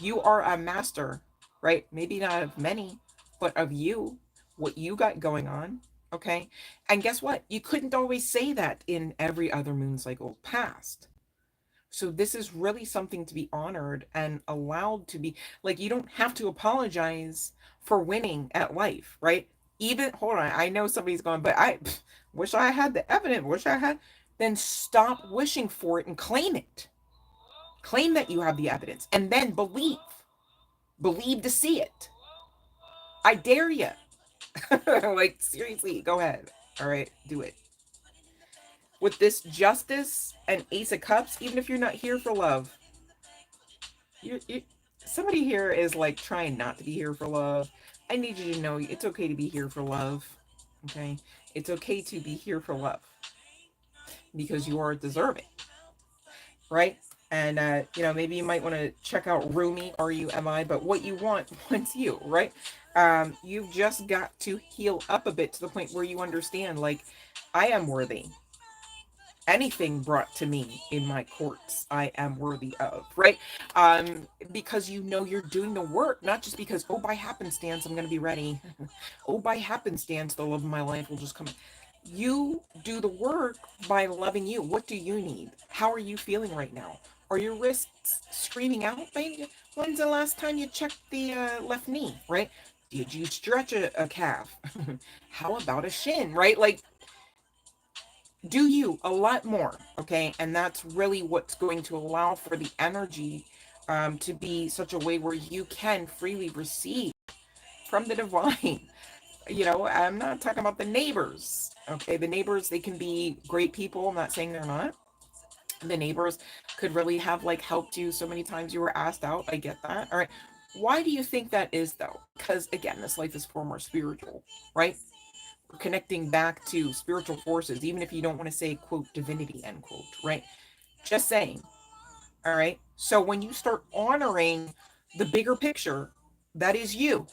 You are a master, right? Maybe not of many, but of you, what you got going on, okay? And guess what? You couldn't always say that in every other moon cycle past. So this is really something to be honored and allowed to be, like, you don't have to apologize for winning at life, right? Even, hold on, I know somebody's going, but I wish I had the evidence, wish I had. Then stop wishing for it and claim it. Claim that you have the evidence and then believe. Believe to see it. I dare you. Like, seriously, go ahead. All right, do it. With this Justice and Ace of Cups, even if you're not here for love, you somebody here is like trying not to be here for love. I need you to know it's okay to be here for love. Okay? It's okay to be here for love because you are deserving. Right? And, maybe you might want to check out Rumi, R-U-M-I, but what you want wants you, right? You've just got to heal up a bit to the point where you understand, like, I am worthy. Anything brought to me in my courts, I am worthy of, right? Because you're doing the work, not just because, oh, by happenstance, I'm going to be ready. Oh, by happenstance, the love of my life will just come. You do the work by loving you. What do you need? How are you feeling right now? Are your wrists screaming out? When's the last time you checked the left knee, right? Did you stretch a calf? How about a shin, right? Like, do you a lot more, okay? And that's really what's going to allow for the energy to be such a way where you can freely receive from the divine. I'm not talking about the neighbors, okay? The neighbors, they can be great people. I'm not saying they're not. The neighbors could really have like helped you so many times you were asked out. I get that. All right. Why do you think that is though? Because again, this life is far more spiritual, right? We're connecting back to spiritual forces, even if you don't want to say, quote, divinity, end quote, right? Just saying. All right. So when you start honoring the bigger picture, that is you.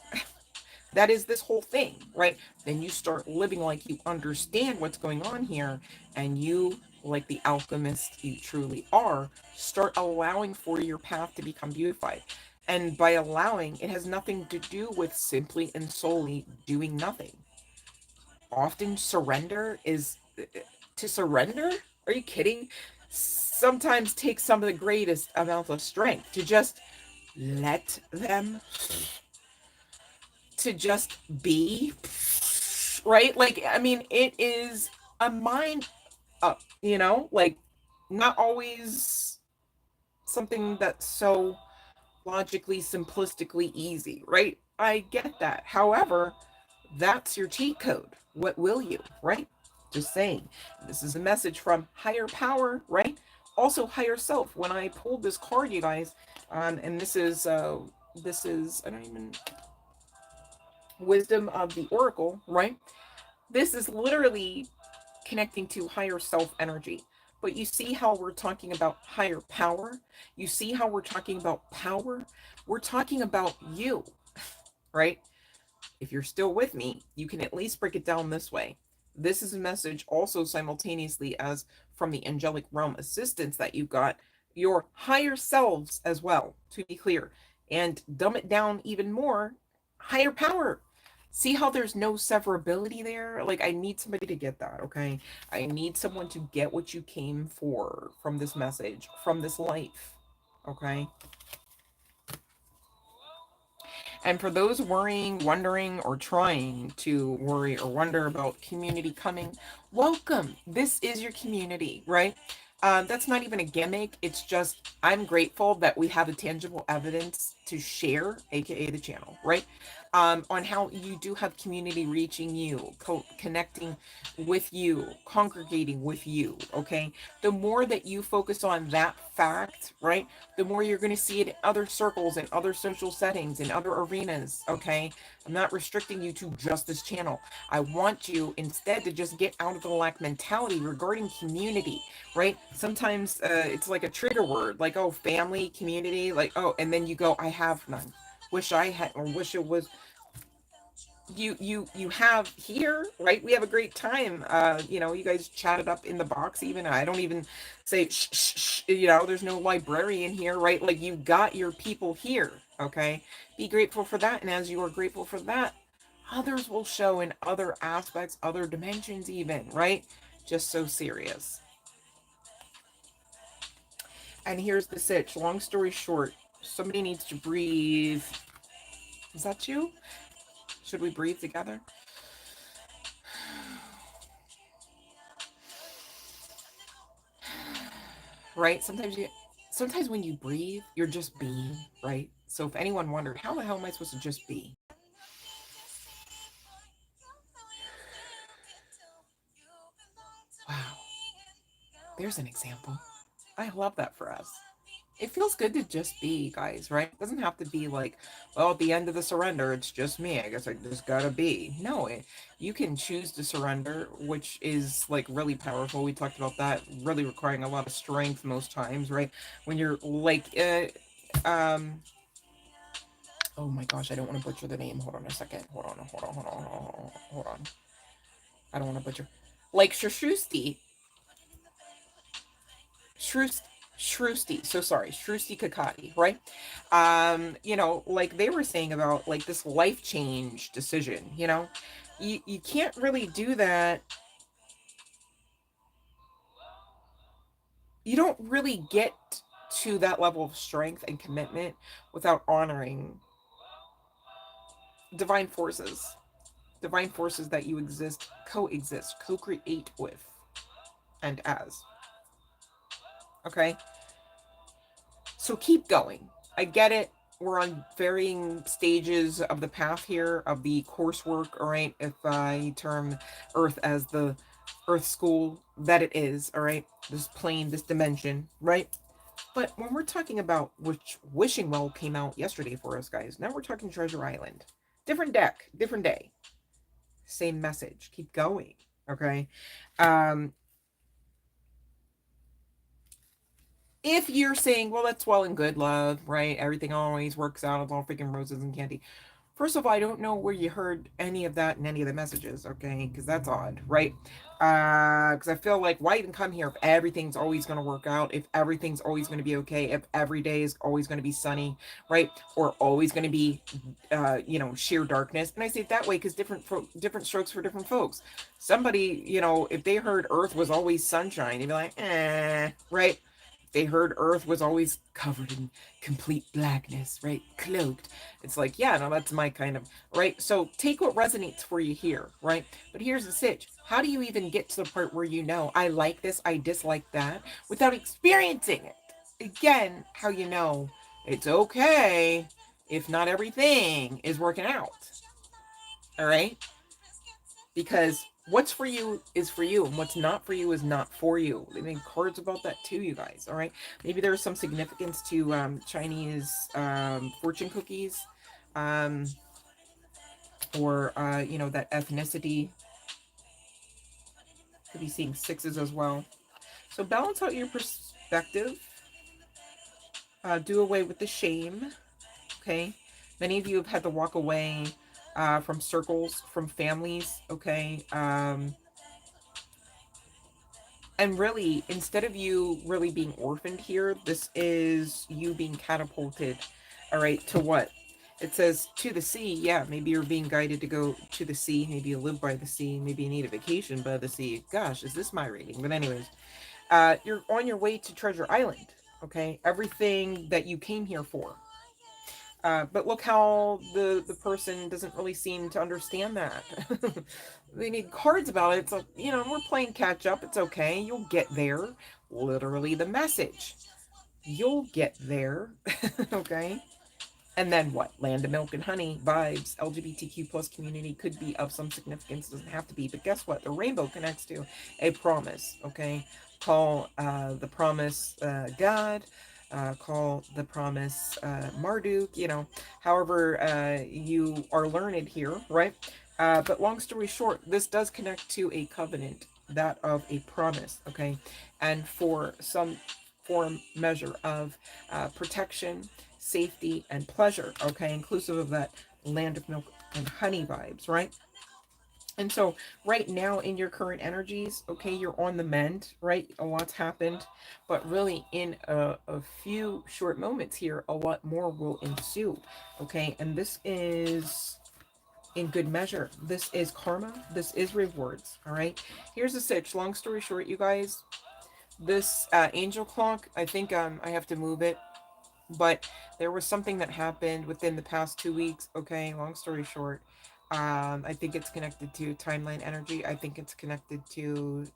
That is this whole thing, right? Then you start living like you understand what's going on here, and you, like the alchemist you truly are, start allowing for your path to become beautified. And by allowing, it has nothing to do with simply and solely doing nothing. Often surrender is to surrender. Are you kidding? Sometimes takes some of the greatest amount of strength to just let them, to just be, right? Like, I mean, it is a mind up, like, not always something that's so logically, simplistically easy, right? I get that. However, that's your cheat code. What will you, right? Just saying. This is a message from higher power, right? Also higher self. When I pulled this card, you guys, and this is I don't even, wisdom of the oracle, right? This is literally connecting to higher self energy. But you see how we're talking about higher power? You see how we're talking about power? We're talking about you, right? If you're still with me, you can at least break it down this way. This is a message also simultaneously as from the angelic realm assistance that you got, your higher selves as well, to be clear. And dumb it down even more, higher power. See how there's no severability there? Like, I need somebody to get that, okay? I need someone to get what you came for from this message, from this life, okay? And for those worrying, wondering, or trying to worry or wonder about community coming, welcome. This is your community, right? That's not even a gimmick. It's just, I'm grateful that we have a tangible evidence to share, aka the channel, right? On how you do have community reaching you, connecting with you, congregating with you, okay? The more that you focus on that fact, right, the more you're going to see it in other circles and other social settings and other arenas, okay? I'm not restricting you to just this channel. I want you instead to just get out of the lack mentality regarding community, right? Sometimes it's like a trigger word, like, oh, family, community, like, oh, and then you go, I have none. Wish I had, or wish it was. You have here, right? We have a great time. You guys chatted up in the box. Even I don't even say shh, shh, shh, there's no librarian here, right? Like, you got your people here, okay? Be grateful for that, and as you are grateful for that, others will show in other aspects, other dimensions even, right? Just so serious. And here's the sitch. Long story short, somebody needs to breathe. Is that you? Should we breathe together? Right? Sometimes when you breathe, you're just being, right? So if anyone wondered, how the hell am I supposed to just be? Wow. There's an example. I love that for us. It feels good to just be, guys, right? It doesn't have to be like, well, at the end of the surrender, it's just me. I guess I just gotta be. No, you can choose to surrender, which is like really powerful. We talked about that, really requiring a lot of strength most times, right? When you're like, oh my gosh, I don't want to butcher the name. Hold on a second. Hold on. I don't want to butcher. Like Shrust Shrusty, so sorry, Shrusty Kakati, right? Like they were saying about like this life change decision, you can't really do that. You don't really get to that level of strength and commitment without honoring divine forces, divine forces that you coexist, co-create with and as. Okay? So keep going. I get it. We're on varying stages of the path here of the coursework, all right? If I term Earth as the Earth school that it is, all right? This plane, this dimension, right? But when we're talking about which Wishing Well came out yesterday for us, guys, now we're talking Treasure Island. Different deck, different day. Same message. Keep going, okay? Um, if you're saying, well, that's well and good, love, right? Everything always works out. It's all freaking roses and candy. First of all, I don't know where you heard any of that in any of the messages, okay? Because that's odd, right? Because I feel like, why even come here if everything's always going to work out, if everything's always going to be okay, if every day is always going to be sunny, right? Or always going to be, sheer darkness. And I say it that way because different strokes for different folks. Somebody, if they heard Earth was always sunshine, they'd be like, right? They heard Earth was always covered in complete blackness, right? Cloaked. It's like, yeah, no, that's my kind of, right? So take what resonates for you here, right? But here's the sitch. How do you even get to the part where I like this, I dislike that, without experiencing it? Again, how you know it's okay if not everything is working out, all right? Because what's for you is for you, and what's not for you is not for you. They made cards about that too, you guys. All right, maybe there's some significance to Chinese fortune cookies, um, or that ethnicity. Could be seeing sixes as well. So balance out your perspective. Do away with the shame. Okay, many of you have had to walk away from circles, from families. Okay. And really, instead of you really being orphaned here, this is you being catapulted, all right, to what? It says to the sea. Yeah, maybe you're being guided to go to the sea. Maybe you live by the sea. Maybe you need a vacation by the sea. Gosh, is this my reading? But anyways, you're on your way to Treasure Island, okay? Everything that you came here for. But look how the person doesn't really seem to understand that. They need cards about it. So, we're playing catch up. It's okay. You'll get there. Literally the message. You'll get there. Okay. And then what? Land of Milk and Honey vibes. LGBTQ plus community could be of some significance. Doesn't have to be. But guess what? The rainbow connects to a promise. Okay. Call the promise God. Call the promise Marduk. However you are learned here, right? But long story short, this does connect to a covenant, that of a promise. Okay. And for some form measure of protection, safety, and pleasure, okay, inclusive of that land of milk and honey vibes, right? And so right now in your current energies, okay, you're on the mend, right? A lot's happened, but really in a few short moments here, a lot more will ensue, okay? And this is in good measure. This is karma. This is rewards, all right? Here's the sitch. Long story short, you guys, this angel clock, I think I have to move it, but there was something that happened within the past 2 weeks. Okay, long story short, I think it's connected to timeline energy. I think it's connected to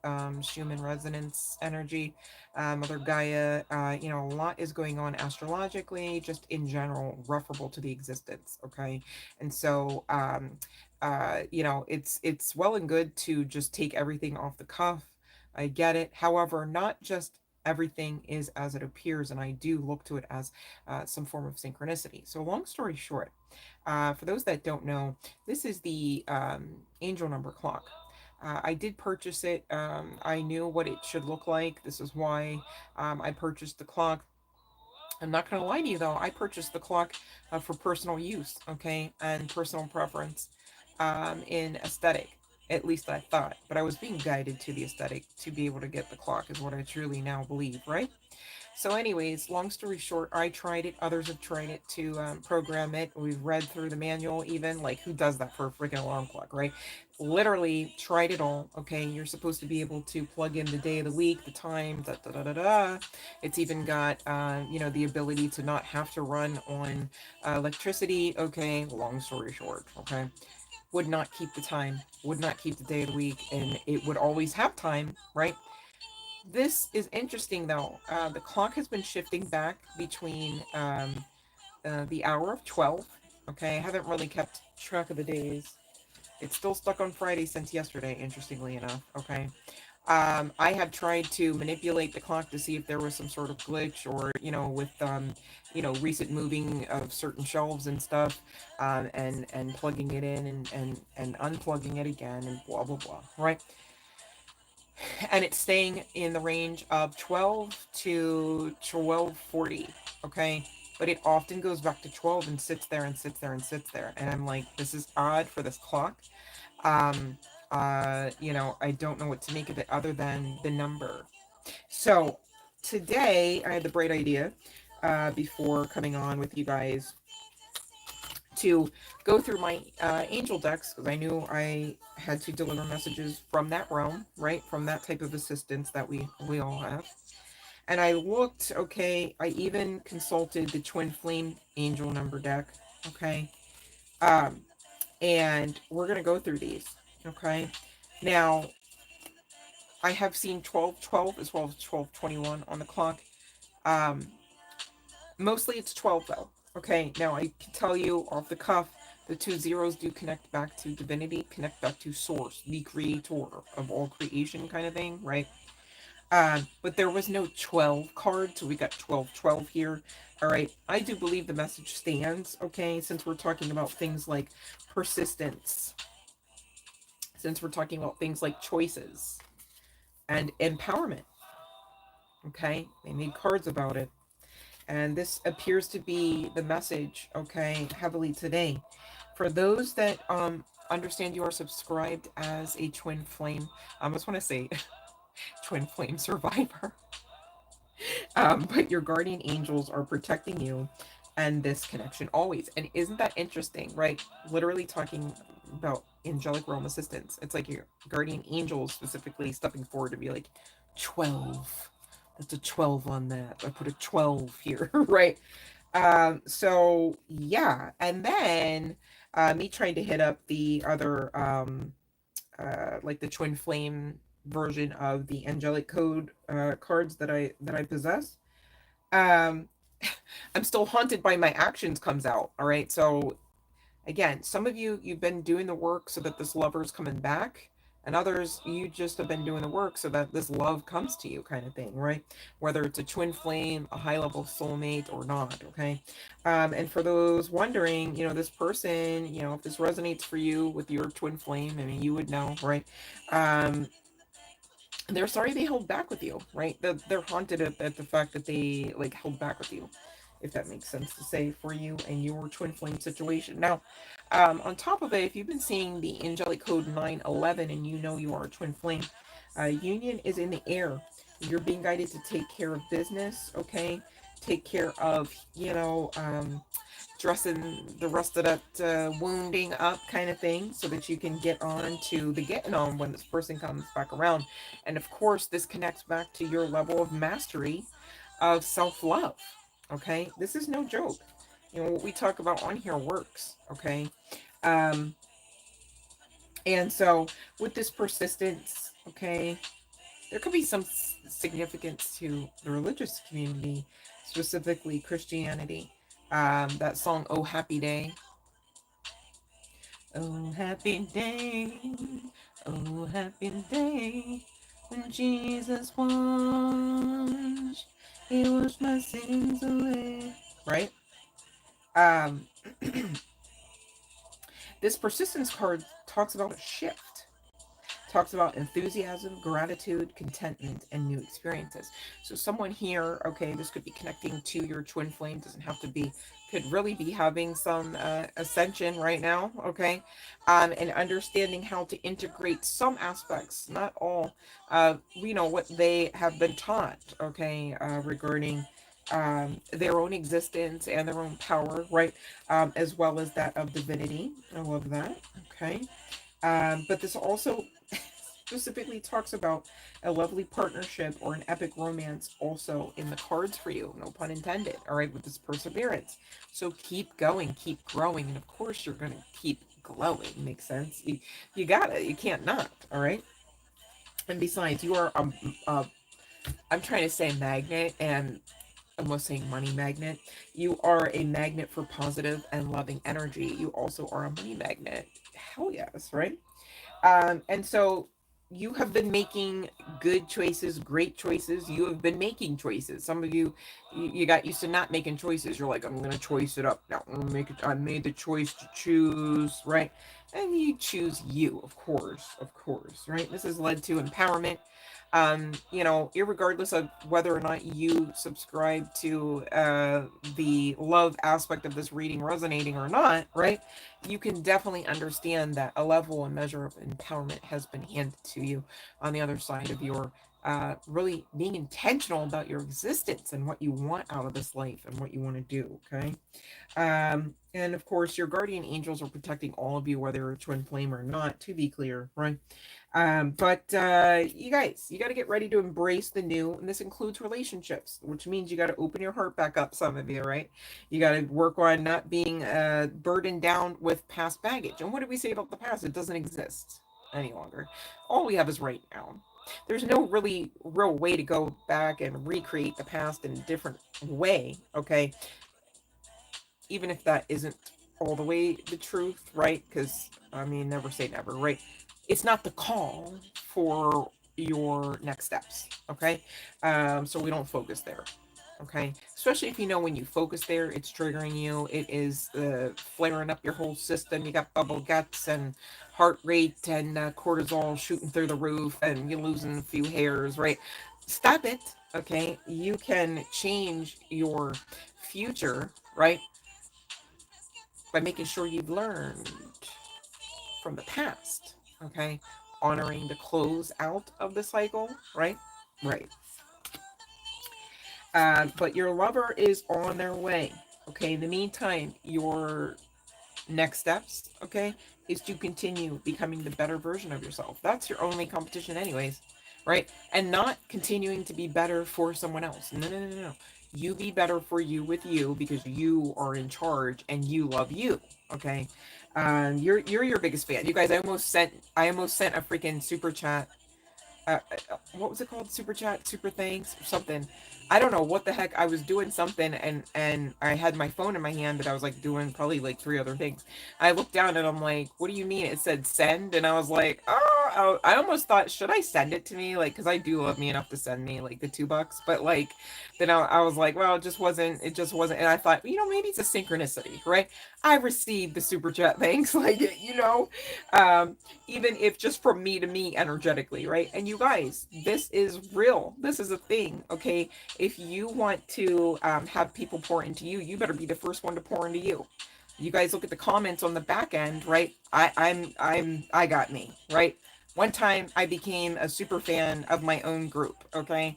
Schumann resonance energy, Mother Gaia. A lot is going on astrologically, just in general, referable to the existence. Okay, and so it's well and good to just take everything off the cuff. I get it. However, not just everything is as it appears, and I do look to it as some form of synchronicity. So long story short, for those that don't know, this is the angel number clock. I did purchase it. I knew what it should look like. This is why I purchased the clock. I'm not going to lie to you though, I purchased the clock for personal use, okay, and personal preference in aesthetic. At least I thought, but I was being guided to the aesthetic to be able to get the clock, is what I truly now believe, right? So, anyways, long story short, I tried it. Others have tried it to program it. We've read through the manual, even. Like, who does that for a freaking alarm clock, right? Literally tried it all. Okay, you're supposed to be able to plug in the day of the week, the time, da da da da da. It's even got, the ability to not have to run on electricity. Okay, long story short, okay, would not keep the time, would not keep the day of the week, and it would always have time, right? This is interesting though. The clock has been shifting back between the hour of 12. Okay, I haven't really kept track of the days. It's still stuck on Friday since yesterday, interestingly enough. Okay. I have tried to manipulate the clock to see if there was some sort of glitch, or, with, recent moving of certain shelves and stuff, and plugging it in, and unplugging it again, and blah, blah, blah, right? And it's staying in the range of 12 to 12:40, okay? But it often goes back to 12 and sits there and sits there and sits there. And I'm like, this is odd for this clock. Um, I don't know what to make of it other than the number. So today I had the bright idea, before coming on with you guys, to go through my angel decks, because I knew I had to deliver messages from that realm, right? From that type of assistance that we all have. And I looked, okay, I even consulted the Twin Flame Angel number deck, okay? Um, and we're going to go through these, okay? Now, I have seen 1212 as well as 1221 on the clock. Um, Mostly it's 12 though. Okay, now I can tell you off the cuff, the two zeros do connect back to divinity, connect back to source, the creator of all creation kind of thing, right? But there was no 12 card, so we got 1212 here. All right, I do believe the message stands, okay, since we're talking about things like persistence, since we're talking about things like choices and empowerment, okay? They made cards about it. And this appears to be the message, okay, heavily today. For those that understand you are subscribed as a twin flame, I just want to say twin flame survivor. But your guardian angels are protecting you and this connection always. And isn't that interesting, right? Literally talking about angelic realm assistance. It's like your guardian angels specifically stepping forward to be like, 12. That's a 12 on that. I put a 12 here, right? So yeah. And then me trying to hit up the other like the twin flame version of the angelic code cards that I possess. um I'm still haunted by my actions comes out. All right, so again, some of you've been doing the work so that this lover's coming back, and others, you just have been doing the work so that this love comes to you, kind of thing, right? Whether it's a twin flame, a high level soulmate, or not. Okay. And for those wondering, this person, if this resonates for you with your twin flame, I mean, you would know, right? um they're sorry they held back with you, right? They're haunted at the fact that they like held back with you, if that makes sense to say, for you and your twin flame situation. Now, on top of it, if you've been seeing the angelic code 911 and you know you are a twin flame, union is in the air. You're being guided to take care of business, okay? Take care of, dressing the rest of that wounding up, kind of thing, so that you can get on to the getting on when this person comes back around. And of course, this connects back to your level of mastery of self-love. Okay, this is no joke. What we talk about on here works. Okay. um and so with this persistence, okay, there could be some significance to the religious community, specifically Christianity. That song, "Oh Happy Day." Oh happy day, oh happy day, When Jesus washed, he washed my sins away. Right? Um, this persistence card talks about a shift. Talks about enthusiasm, gratitude, contentment, and new experiences. So someone here, okay, this could be connecting to your twin flame, doesn't have to be, could really be having some ascension right now, okay, and understanding how to integrate some aspects, not all, you know, what they have been taught, okay, regarding their own existence and their own power, right, as well as that of divinity. I love that, okay. But this also specifically talks about a lovely partnership or an epic romance also in the cards for you. No pun intended. All right, with this perseverance. So keep going, keep growing, and of course you're going to keep glowing. Makes sense? You got it. You can't not. All right. And besides, you are I'm trying to say magnet, and almost saying money magnet. You are a magnet for positive and loving energy. You also are a money magnet. Hell yes, right? And so you have been making good choices, great choices. You have been making choices. Some of you, you got used to not making choices. You're like, I'm going to choice it up now. I'm gonna make it. I made the choice to choose, right? And you choose you, of course, right? This has led to empowerment. You know, irregardless of whether or not you subscribe to the love aspect of this reading resonating or not, right? You can definitely understand that a level and measure of empowerment has been handed to you on the other side of your really being intentional about your existence and what you want out of this life and what you want to do, okay? And of course, your guardian angels are protecting all of you, whether you're a twin flame or not, to be clear, right? But you guys, you got to get ready to embrace the new, and this includes relationships, which means you got to open your heart back up, some of you, right? You got to work on not being burdened down with past baggage. And what do we say about the past? It doesn't exist any longer. All we have is right now. There's no really real way to go back and recreate the past in a different way, okay? Even if that isn't all the way the truth, right? Because, I mean, never say never, right? It's not the call for your next steps, okay? So we don't focus there, okay? Especially if you know when you focus there, it's triggering you. It is flaring up your whole system. You got bubble guts and heart rate and cortisol shooting through the roof, and you're losing a few hairs, right? Stop it, okay? You can change your future, right? By making sure you've learned from the past, okay? Honoring the close out of the cycle, right? Right. But your lover is on their way, okay? In the meantime, your next steps, okay, is to continue becoming the better version of yourself. That's your only competition, anyways, right? And not continuing to be better for someone else. No, no, no, no. You be better for you with you because you are in charge and you love you. Okay. You're your biggest fan. You guys, I almost sent a freaking super chat. What was it called? Super chat, super thanks, or something. I don't know what the heck. I was doing something, and I had my phone in my hand, but I was like doing probably like three other things. I looked down and I'm like, what do you mean? It said send, and I was like, oh, I almost thought, should I send it to me? Like, because I do love me enough to send me like the $2, but like then I was like, well, it just wasn't, and I thought, you know, maybe it's a synchronicity, right? I received the super chat thanks, like, you know, um, even if just from me to me energetically, right? And you guys, this is real. This is a thing, okay? If you want to have people pour into you, you better be the first one to pour into you. You guys look at the comments on the back end, right? I got me, right? One time I became a super fan of my own group, okay?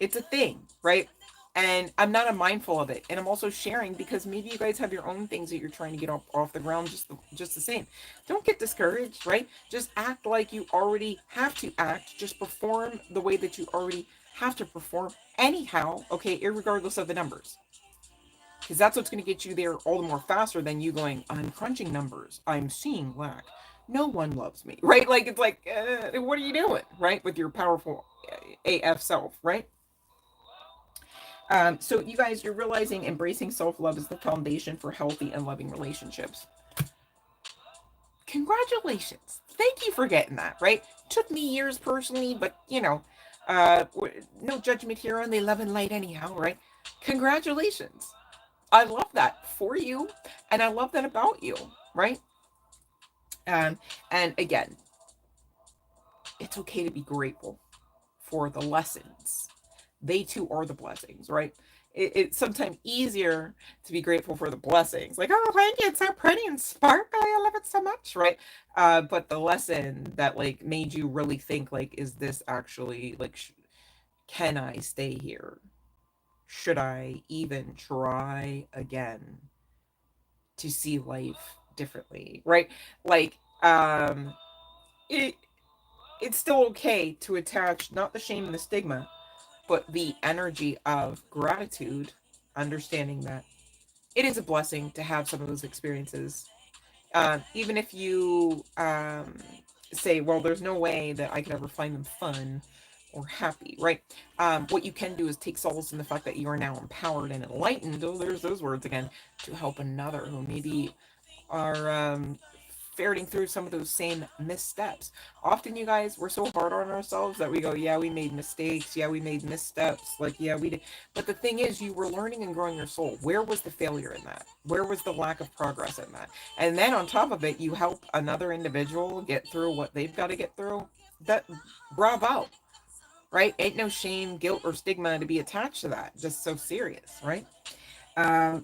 It's a thing, right? And I'm not mindful of it. And I'm also sharing because maybe you guys have your own things that you're trying to get off the ground just the same. Don't get discouraged, right? Just act like you already have to act. Just perform the way that you already have to perform anyhow, okay, irregardless of the numbers. Because that's what's going to get you there all the more faster than you going, I'm crunching numbers. I'm seeing lack. No one loves me, right? Like, it's like, what are you doing, right? With your powerful AF self, right? So you guys, you're realizing embracing self-love is the foundation for healthy and loving relationships. Congratulations. Thank you for getting that, right? Took me years personally, but you know, no judgment here, on the love and light anyhow, right? Congratulations. I love that for you, and I love that about you, right? Um, and again, it's okay to be grateful for the lessons. They too are the blessings, right? It's sometimes easier to be grateful for the blessings, like, oh, thank you, it's so pretty and sparkly, I love it so much, right? But the lesson that like made you really think, like, is this actually like, can I stay here? Should I even try again to see life differently, right? Like, it it's still okay to attach not the shame and the stigma, but the energy of gratitude, understanding that it is a blessing to have some of those experiences. Even if you say, well, there's no way that I could ever find them fun or happy, right? What you can do is take solace in the fact that you are now empowered and enlightened. Oh, there's those words again, to help another who maybe are ferreting through some of those same missteps. Often, you guys, we're so hard on ourselves that we go, yeah, we made mistakes. Yeah, we made missteps. Like, yeah, we did. But the thing is, you were learning and growing your soul. Where was the failure in that? Where was the lack of progress in that? And then on top of it, you help another individual get through what they've got to get through. That, bravo, right? Ain't no shame, guilt, or stigma to be attached to that. Just so serious, right?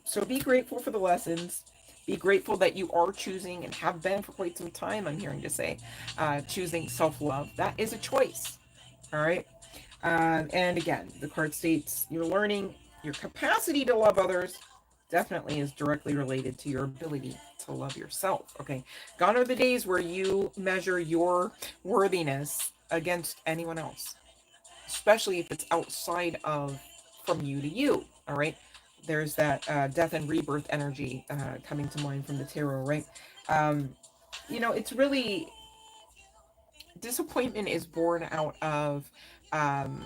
So be grateful for the lessons. Be grateful that you are choosing and have been for quite some time, I'm hearing to say, choosing self love. That is a choice. All right. And again, the card states you're learning your capacity to love others definitely is directly related to your ability to love yourself. Okay. Gone are the days where you measure your worthiness against anyone else, especially if it's outside of from you to you. All right. There's that death and rebirth energy coming to mind from the tarot, right? Um, it's really, disappointment is born out of um,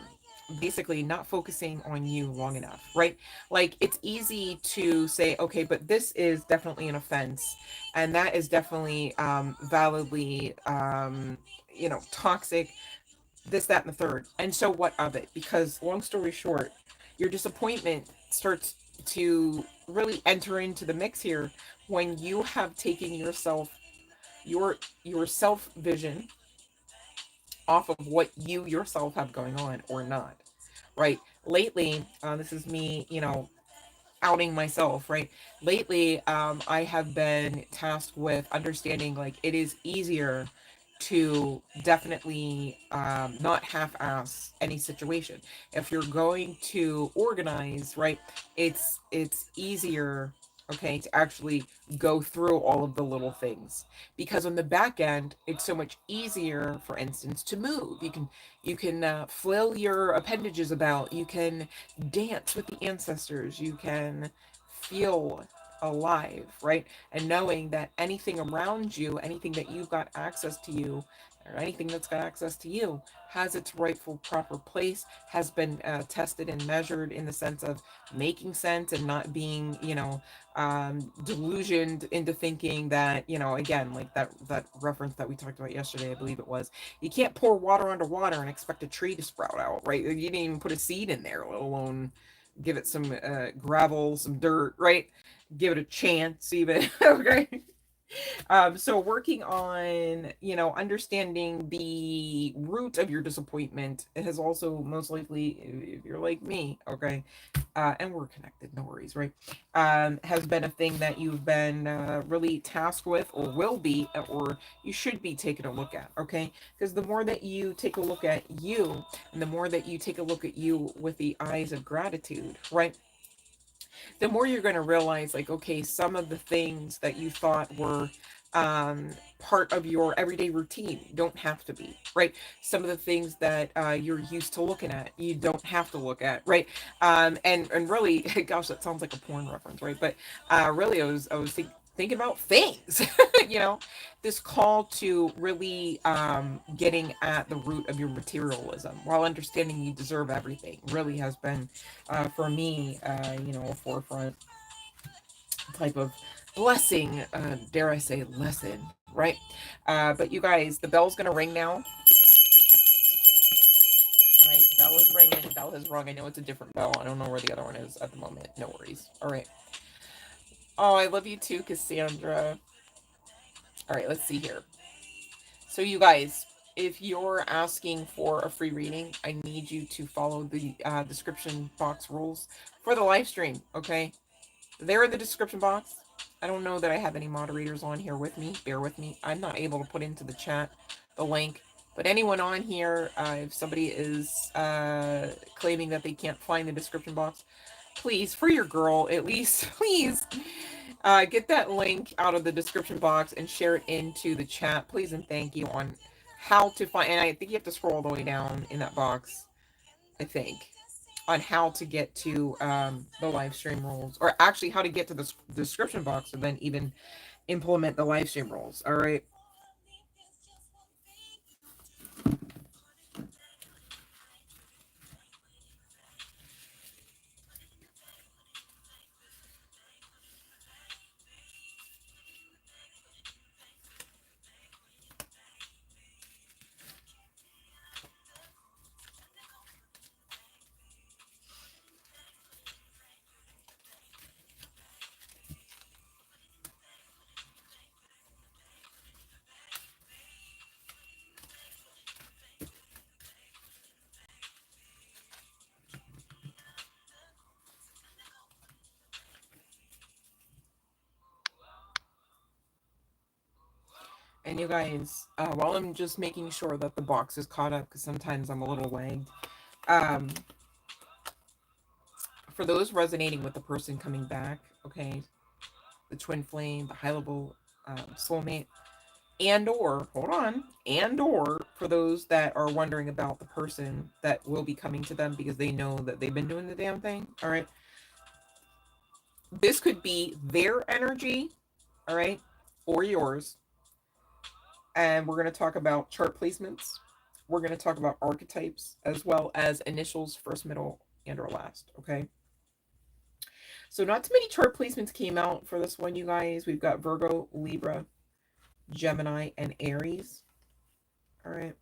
basically not focusing on you long enough, right? Like, it's easy to say, okay, but this is definitely an offense, and that is definitely validly, toxic, this, that, and the third. And so what of it? Because long story short, your disappointment starts to really enter into the mix here when you have taken yourself, your self vision off of what you yourself have going on or not, right? Lately, this is me, outing myself, right? Lately, I have been tasked with understanding, like, it is easier to definitely not half-ass any situation. If you're going to organize, right, it's easier, okay, to actually go through all of the little things, because on the back end it's so much easier, for instance, to move. You can flail your appendages about, you can dance with the ancestors, you can feel alive, right? And knowing that anything around you, anything that you've got access to you, or anything that's got access to you, has its rightful proper place, has been tested and measured in the sense of making sense and not being, delusioned into thinking that, again, like that reference that we talked about yesterday, I believe it was, you can't pour water onto water and expect a tree to sprout out, right? You didn't even put a seed in there, let alone give it some gravel, some dirt, right? Give it a chance, even. Okay. So working on, understanding the root of your disappointment has also most likely, if you're like me, okay, and we're connected, no worries, right? Has been a thing that you've been really tasked with, or will be, or you should be taking a look at, okay? Because the more that you take a look at you, and the more that you take a look at you with the eyes of gratitude, right? The more you're going to realize, like, okay, some of the things that you thought were part of your everyday routine don't have to be, right? Some of the things that you're used to looking at, you don't have to look at, right? And really, gosh, that sounds like a porn reference, right? But really, I was thinking about things, you know, this call to really getting at the root of your materialism while understanding you deserve everything really has been, for me, a forefront type of blessing, dare I say, lesson, right? But you guys, the bell's going to ring now. bell is ringing. Bell has rung. I know it's a different bell. I don't know where the other one is at the moment. No worries. All right. Oh, I love you too, Cassandra. All right, let's see here. So you guys, if you're asking for a free reading, I need you to follow the description box rules for the live stream, okay? They're in the description box. I don't know that I have any moderators on here with me. Bear with me. I'm not able to put into the chat the link. But anyone on here, if somebody is claiming that they can't find the description box, please, for your girl, at least, please, get that link out of the description box and share it into the chat, please and thank you, on how to find, and I think you have to scroll all the way down in that box, I think, on how to get to the live stream rules, or actually how to get to the description box and then even implement the live stream rules. All right. And you guys, while I'm just making sure that the box is caught up, because sometimes I'm a little lagged, for those resonating with the person coming back, okay, the twin flame, the high level soulmate, and or, hold on, and or for those that are wondering about the person that will be coming to them because they know that they've been doing the damn thing, all right, this could be their energy, all right, or yours. And we're going to talk about chart placements. We're going to talk about archetypes as well as initials, first, middle, and or last. Okay. So not too many chart placements came out for this one, you guys. We've got Virgo, Libra, Gemini, and Aries. All right.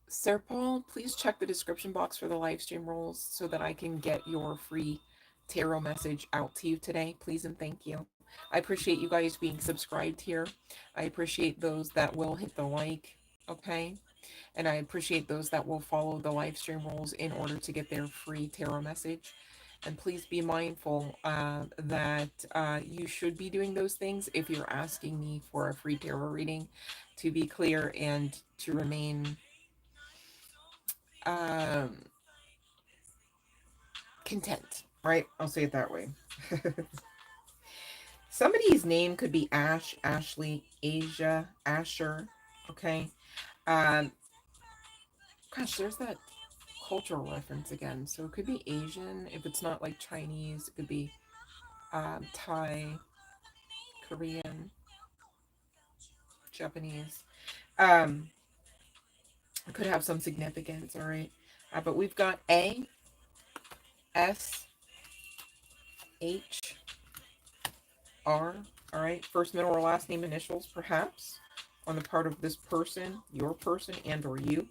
Sir Paul, please check the description box for the live stream rules so that I can get your free tarot message out to you today. Please and thank you. I appreciate you guys being subscribed here. I appreciate those that will hit the like, okay? And I appreciate those that will follow the live stream rules in order to get their free tarot message. And please be mindful that you should be doing those things if you're asking me for a free tarot reading, to be clear and to remain content, right? I'll say it that way. Somebody's name could be Ash, Ashley, Asia, Asher, okay? Gosh, there's that cultural reference again. So it could be Asian. If it's not like Chinese, it could be Thai, Korean, Japanese. It could have some significance, all right? But we've got A, S, H, R, all right? First, middle, or last name initials, perhaps, on the part of this person, your person, and or you.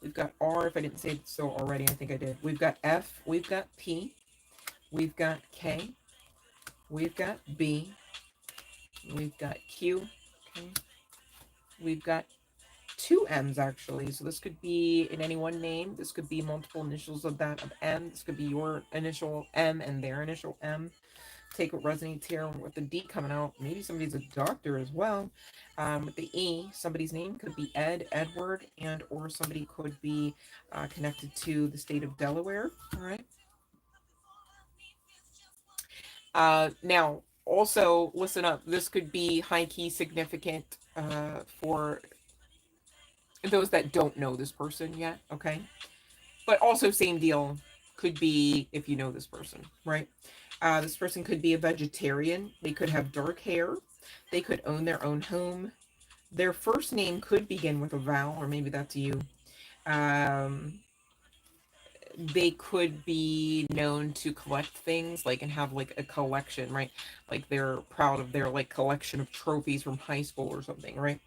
We've got R, if I didn't say so already, I think I did. We've got F, we've got P, we've got K, we've got B, we've got Q, okay? We've got two M's actually, so this could be in any one name. This could be multiple initials of that of M. This could be your initial M and their initial M. Take what resonates here. With the D coming out, maybe somebody's a doctor as well. With the E, somebody's name could be Ed, Edward, and or somebody could be connected to the state of Delaware. All right. Now, also, listen up. This could be high-key significant for those that don't know this person yet, okay? But also, same deal, could be if you know this person, right? This person could be a vegetarian. They could have dark hair. They could own their own home. Their first name could begin with a vowel, or maybe that's you. they could be known to collect things, like, and have like a collection, right? Like they're proud of their like collection of trophies from high school or something, right?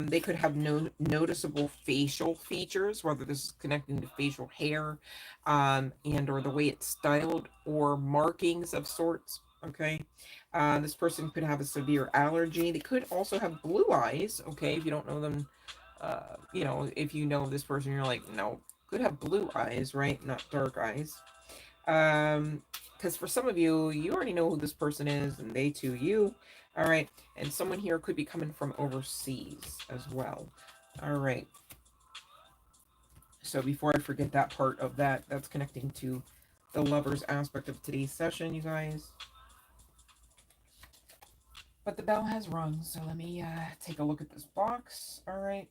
They could have no noticeable facial features, whether this is connecting to facial hair, and or the way it's styled, or markings of sorts. Okay, this person could have a severe allergy. They could also have blue eyes. Okay, if you don't know them, you know, if you know this person, you're like, no, could have blue eyes, right? Not dark eyes. Because for some of you, you already know who this person is, and they too you. All right, and someone here could be coming from overseas as well. All right. So before I forget that part of that, that's connecting to the lovers aspect of today's session, you guys. But the bell has rung, so let me take a look at this box. All right.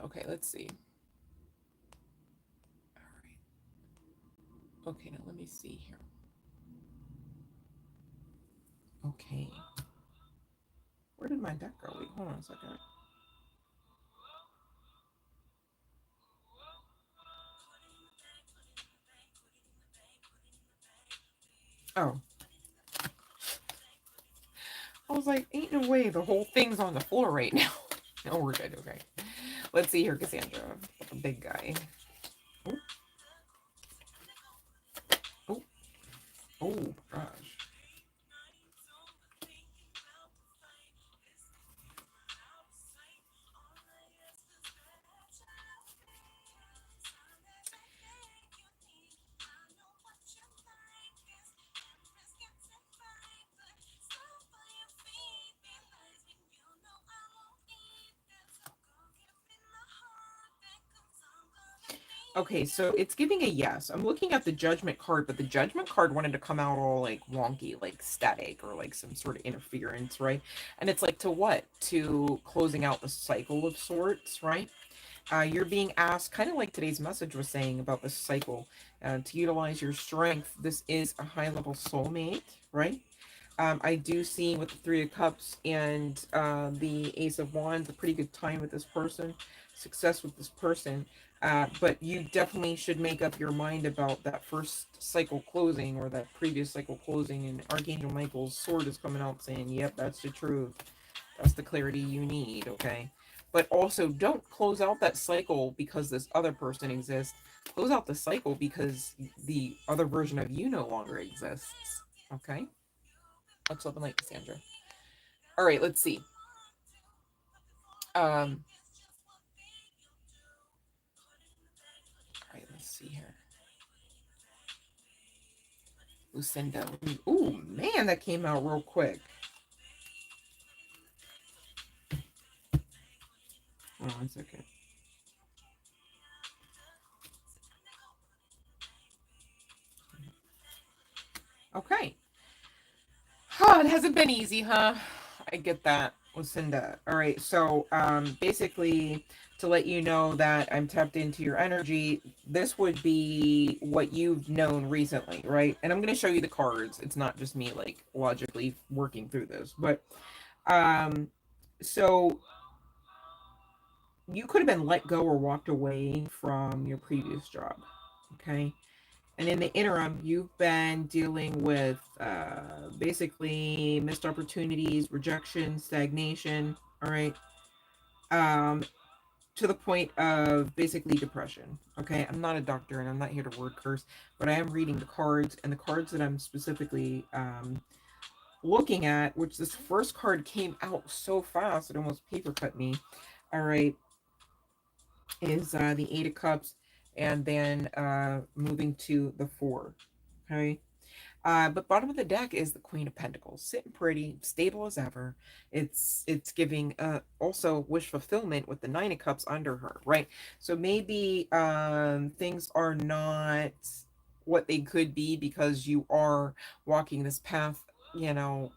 Okay, let's see. All right. Okay, now let me see here. Okay. Where did my deck go? Wait, hold on a second. Oh. I was like, ain't no way the whole thing's on the floor right now. No, we're good. Okay. Let's see here, Cassandra. The big guy. Oh. Oh. Oh, gosh. Okay, so it's giving a yes. I'm looking at the judgment card, but the judgment card wanted to come out all like wonky, like static, or like some sort of interference, right? And it's like, to what? To closing out the cycle of sorts, right? You're being asked, kind of like today's message was saying about this cycle, to utilize your strength. This is a high level soulmate, right? I do see with the Three of Cups and the Ace of Wands a pretty good time with this person, success with this person. But you definitely should make up your mind about that first cycle closing, or that previous cycle closing. And Archangel Michael's sword is coming out saying, yep, that's the truth. That's the clarity you need, okay? But also, don't close out that cycle because this other person exists. Close out the cycle because the other version of you no longer exists, okay? Let's open light, Cassandra. All right, let's see. All right, let's see here. Lucinda. Ooh, man, that came out real quick. Hold on 1 second. Okay. Huh, it hasn't been easy, huh? I get that, Lucinda. All right, so basically, to let you know that I'm tapped into your energy, this would be what you've known recently, right? And I'm going to show you the cards. It's not just me like logically working through this, but so you could have been let go or walked away from your previous job, okay? And in the interim, you've been dealing with basically missed opportunities, rejection, stagnation, all right? Um, to the point of basically depression, okay? I'm not a doctor and I'm not here to word curse, but I am reading the cards, and the cards that I'm specifically looking at, which this first card came out so fast, it almost paper cut me, all right, is the Eight of Cups, and then moving to the Four, okay? But bottom of the deck is the Queen of Pentacles, sitting pretty, stable as ever. It's giving also wish fulfillment with the Nine of Cups under her, right? So maybe things are not what they could be because you are walking this path, you know.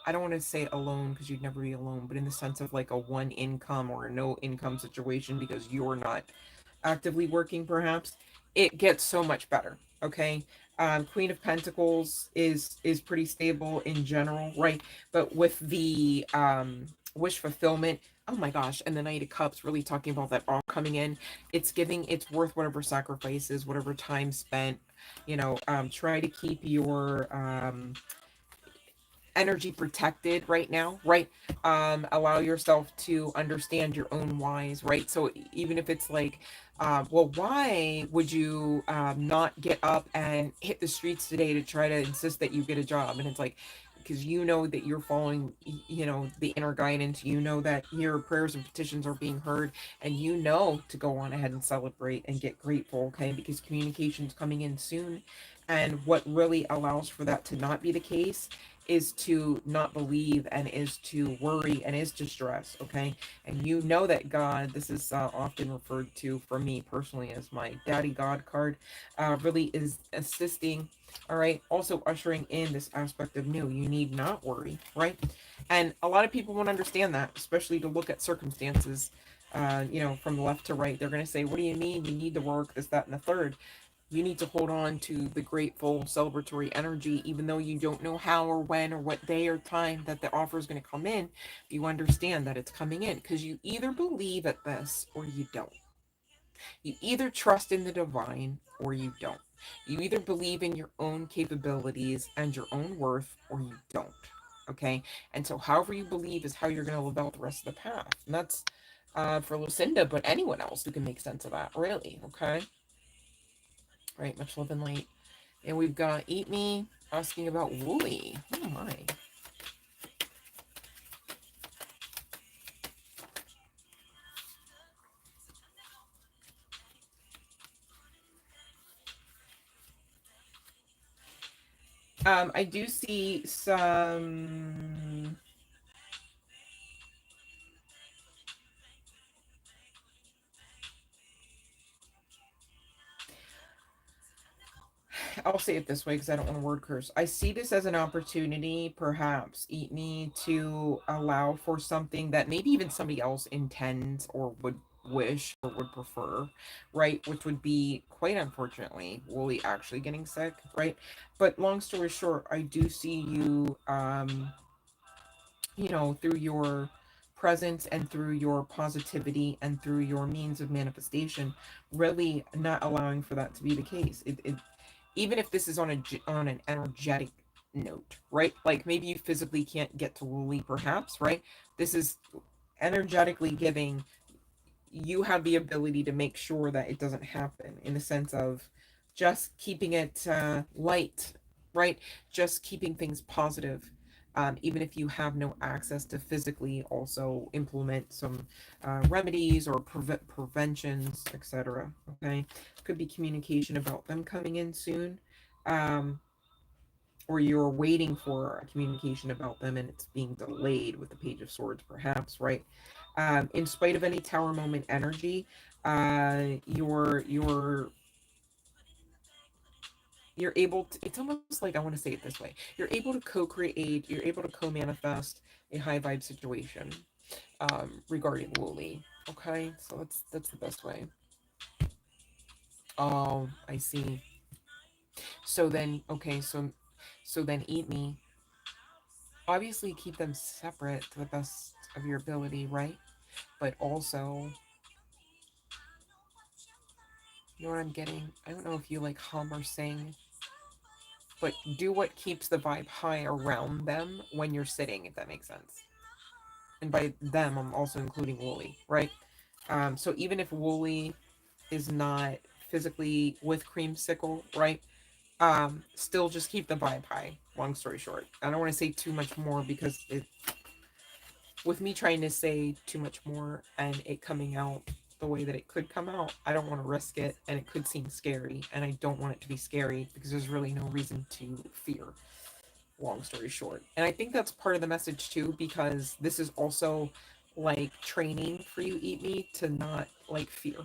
I don't want to say alone because you'd never be alone, but in the sense of like a one income or a no income situation because you're not actively working, perhaps it gets so much better, okay? Queen of Pentacles is pretty stable in general, right? But with the wish fulfillment, oh my gosh, and the Knight of Cups really talking about that all coming in. It's giving, it's worth whatever sacrifices, whatever time spent. Try to keep your energy protected right now, right? Allow yourself to understand your own whys, right? So even if it's like, well, why would you not get up and hit the streets today to try to insist that you get a job? And it's like, because you know that you're following, the inner guidance, you know that your prayers and petitions are being heard, and you know to go on ahead and celebrate and get grateful, okay? Because communication's coming in soon. And what really allows for that to not be the case is to not believe, and is to worry, and is to stress, okay? And you know that God, this is often referred to for me personally as my daddy God card, really is assisting, all right? Also ushering in this aspect of new. You need not worry, right? And a lot of people won't understand that, especially to look at circumstances, from left to right. They're going to say, what do you mean? You need to work, this, that, and the third. You need to hold on to the grateful, celebratory energy, even though you don't know how or when or what day or time that the offer is going to come in. You understand that it's coming in because you either believe at this or you don't. You either trust in the divine or you don't. You either believe in your own capabilities and your own worth or you don't. Okay? And so, however you believe is how you're going to live out the rest of the path. And that's for Lucinda, but anyone else who can make sense of that, really. Okay? Right, much love and light. And we've got Eat Me asking about Wooly. Oh my. I do see some. I'll say it this way because I don't want to word curse. I see this as an opportunity, perhaps, Eat Me, to allow for something that maybe even somebody else intends or would wish or would prefer, right? Which would be, quite unfortunately, Wooly actually getting sick, right? But long story short, I do see you, through your presence and through your positivity and through your means of manifestation, really not allowing for that to be the case. Even if this is on an energetic note, right? Like maybe you physically can't get to Wooly, perhaps, right? This is energetically giving you have the ability to make sure that it doesn't happen, in the sense of just keeping it light, right? Just keeping things positive. Even if you have no access to physically also implement some remedies or preventions, etc. Okay, could be communication about them coming in soon, um, or you're waiting for a communication about them and it's being delayed with the Page of Swords, perhaps, right? In spite of any Tower moment energy, you're able to, it's almost like, I want to say it this way, you're able to co-create, you're able to co-manifest a high vibe situation regarding Wooly. Okay, so that's the best way. Oh, I see. So then, okay, so then Eat Me. Obviously keep them separate to the best of your ability, right? But also, you know what I'm getting? I don't know if you like hum or sing, but do what keeps the vibe high around them when you're sitting, if that makes sense. And by them, I'm also including Wooly, right? So even if Wooly is not physically with Creamsicle, right? Still just keep the vibe high. Long story short, I don't want to say too much more because with me trying to say too much more and it coming out the way that it could come out, I don't want to risk it, and it could seem scary, and I don't want it to be scary because there's really no reason to fear. Long story short, and I think that's part of the message too, because this is also like training for you, Eat Me, to not like fear.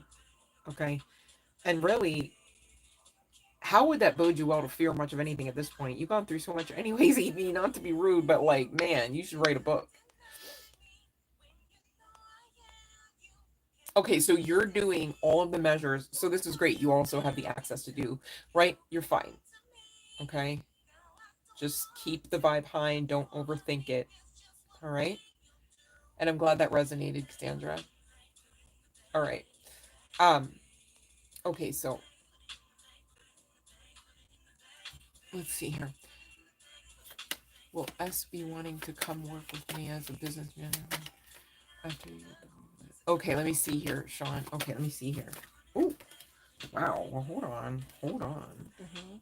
Okay, and really, how would that bode you well to fear much of anything at this point? You've gone through so much anyways, Eat Me. Not to be rude, but like, man, you should write a book. Okay, so you're doing all of the measures. So this is great. You also have the access to do, right? You're fine. Okay? Just keep the vibe high and don't overthink it. All right? And I'm glad that resonated, Cassandra. All right. Um, okay, so let's see here. Will S be wanting to come work with me as a business manager? After you... Okay, let me see here, Sean. Okay, let me see here. Oh, wow. Well, hold on. Hold on. Mm-hmm.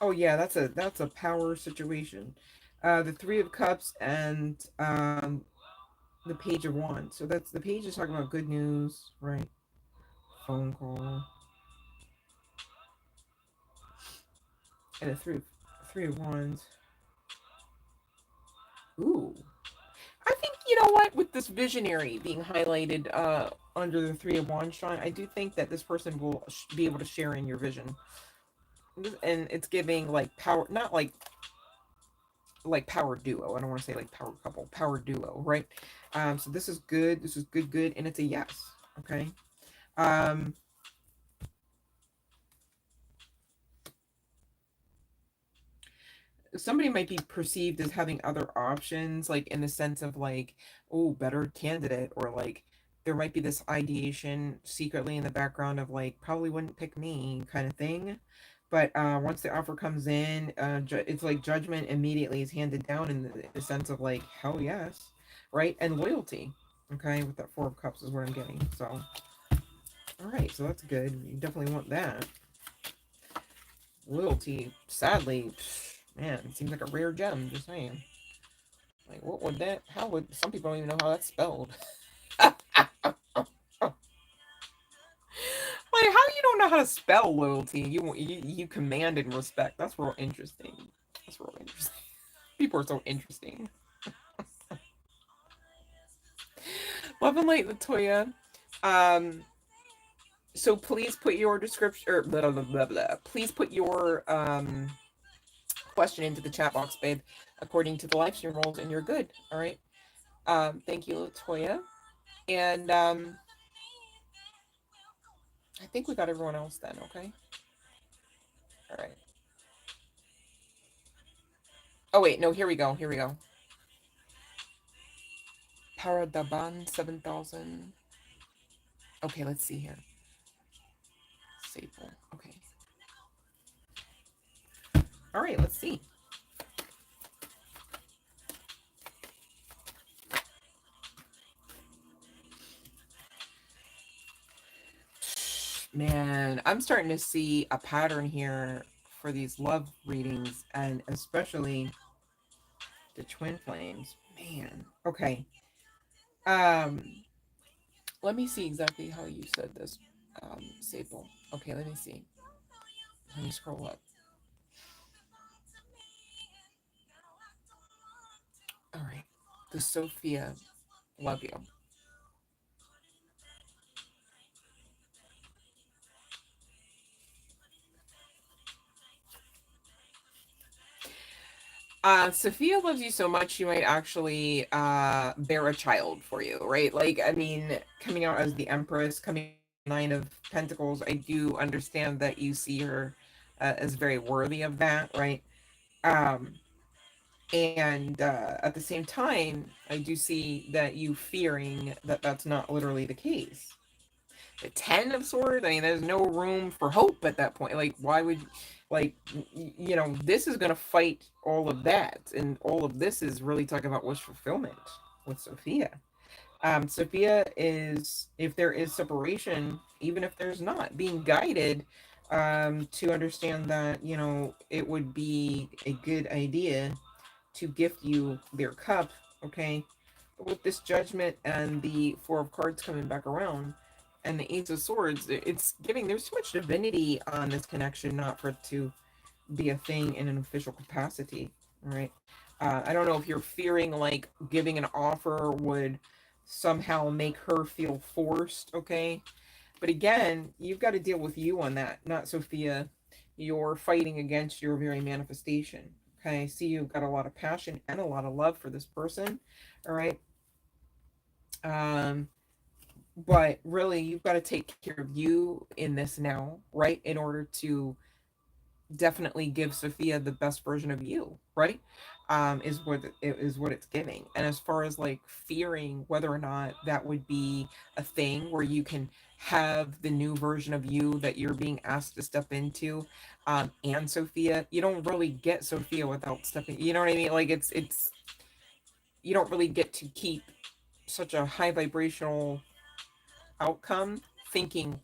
Oh yeah, that's a power situation. The Three of Cups and the Page of Wands. So that's the page is talking about good news, right? Phone call. And the three of Wands. Ooh. I think, you know what, with this visionary being highlighted under the Three of Wands, Sean, I do think that this person will be able to share in your vision. And it's giving like power, not like power duo. I don't want to say like power couple, power duo, right? So this is good. This is good, and it's a yes. Okay. Um, Somebody might be perceived as having other options, like in the sense of like, oh, better candidate, or like there might be this ideation secretly in the background of like probably wouldn't pick me kind of thing. But once the offer comes in, it's like judgment immediately is handed down in the sense of like hell yes, right? And loyalty. Okay, with that Four of Cups is what I'm getting. So, all right, so that's good. You definitely want that. Loyalty, sadly, man, it seems like a rare gem. Just saying. Like, what would that? How would some people don't even know how that's spelled? Like, how you don't know how to spell loyalty? You command and respect. That's real interesting. That's real interesting. People are so interesting. Love and light, Latoya. Um, so please put your description or blah blah blah blah. Please put your question into the chat box, babe, according to the live stream rules, and you're good. All right. Thank you, Latoya. And I think we got everyone else then. Okay. All right. Oh wait, no. Here we go. Here we go. Paradaban 7,000. Okay, let's see here. Sable. Okay. All right, let's see. Man, I'm starting to see a pattern here for these love readings, and especially the twin flames. Man. Okay. Um, let me see exactly how you said this, Sable. Okay, let me see. Let me scroll up. All right. The Sophia. Love you. Sophia loves you so much she might actually bear a child for you, right? Like, I mean, coming out as the Empress, coming Nine of Pentacles, I do understand that you see her as very worthy of that, right? Um, and at the same time, I do see that you fearing that that's not literally the case. The Ten of Swords, I mean, there's no room for hope at that point. Like, why would, like, you know, this is going to fight all of that. And all of this is really talking about wish fulfillment with Sophia. Sophia is, if there is separation, even if there's not, being guided to understand that, you know, it would be a good idea to gift you their cup, okay? But with this judgment and the Four of Cards coming back around and the Ace of Swords, it's giving, there's too much divinity on this connection not for it to be a thing in an official capacity, right? I don't know if you're fearing like giving an offer would somehow make her feel forced, okay? But again, you've got to deal with you on that, not Sophia. You're fighting against your very manifestation, Okay, I see you've got a lot of passion and a lot of love for this person. All right. Um, but really, you've got to take care of you in this now, right? In order to definitely give Sophia the best version of you, right? Is what it's giving. And as far as like fearing whether or not that would be a thing where you can have the new version of you that you're being asked to step into, and Sophia, you don't really get Sophia without stepping. You know what I mean? Like it's you don't really get to keep such a high vibrational outcome thinking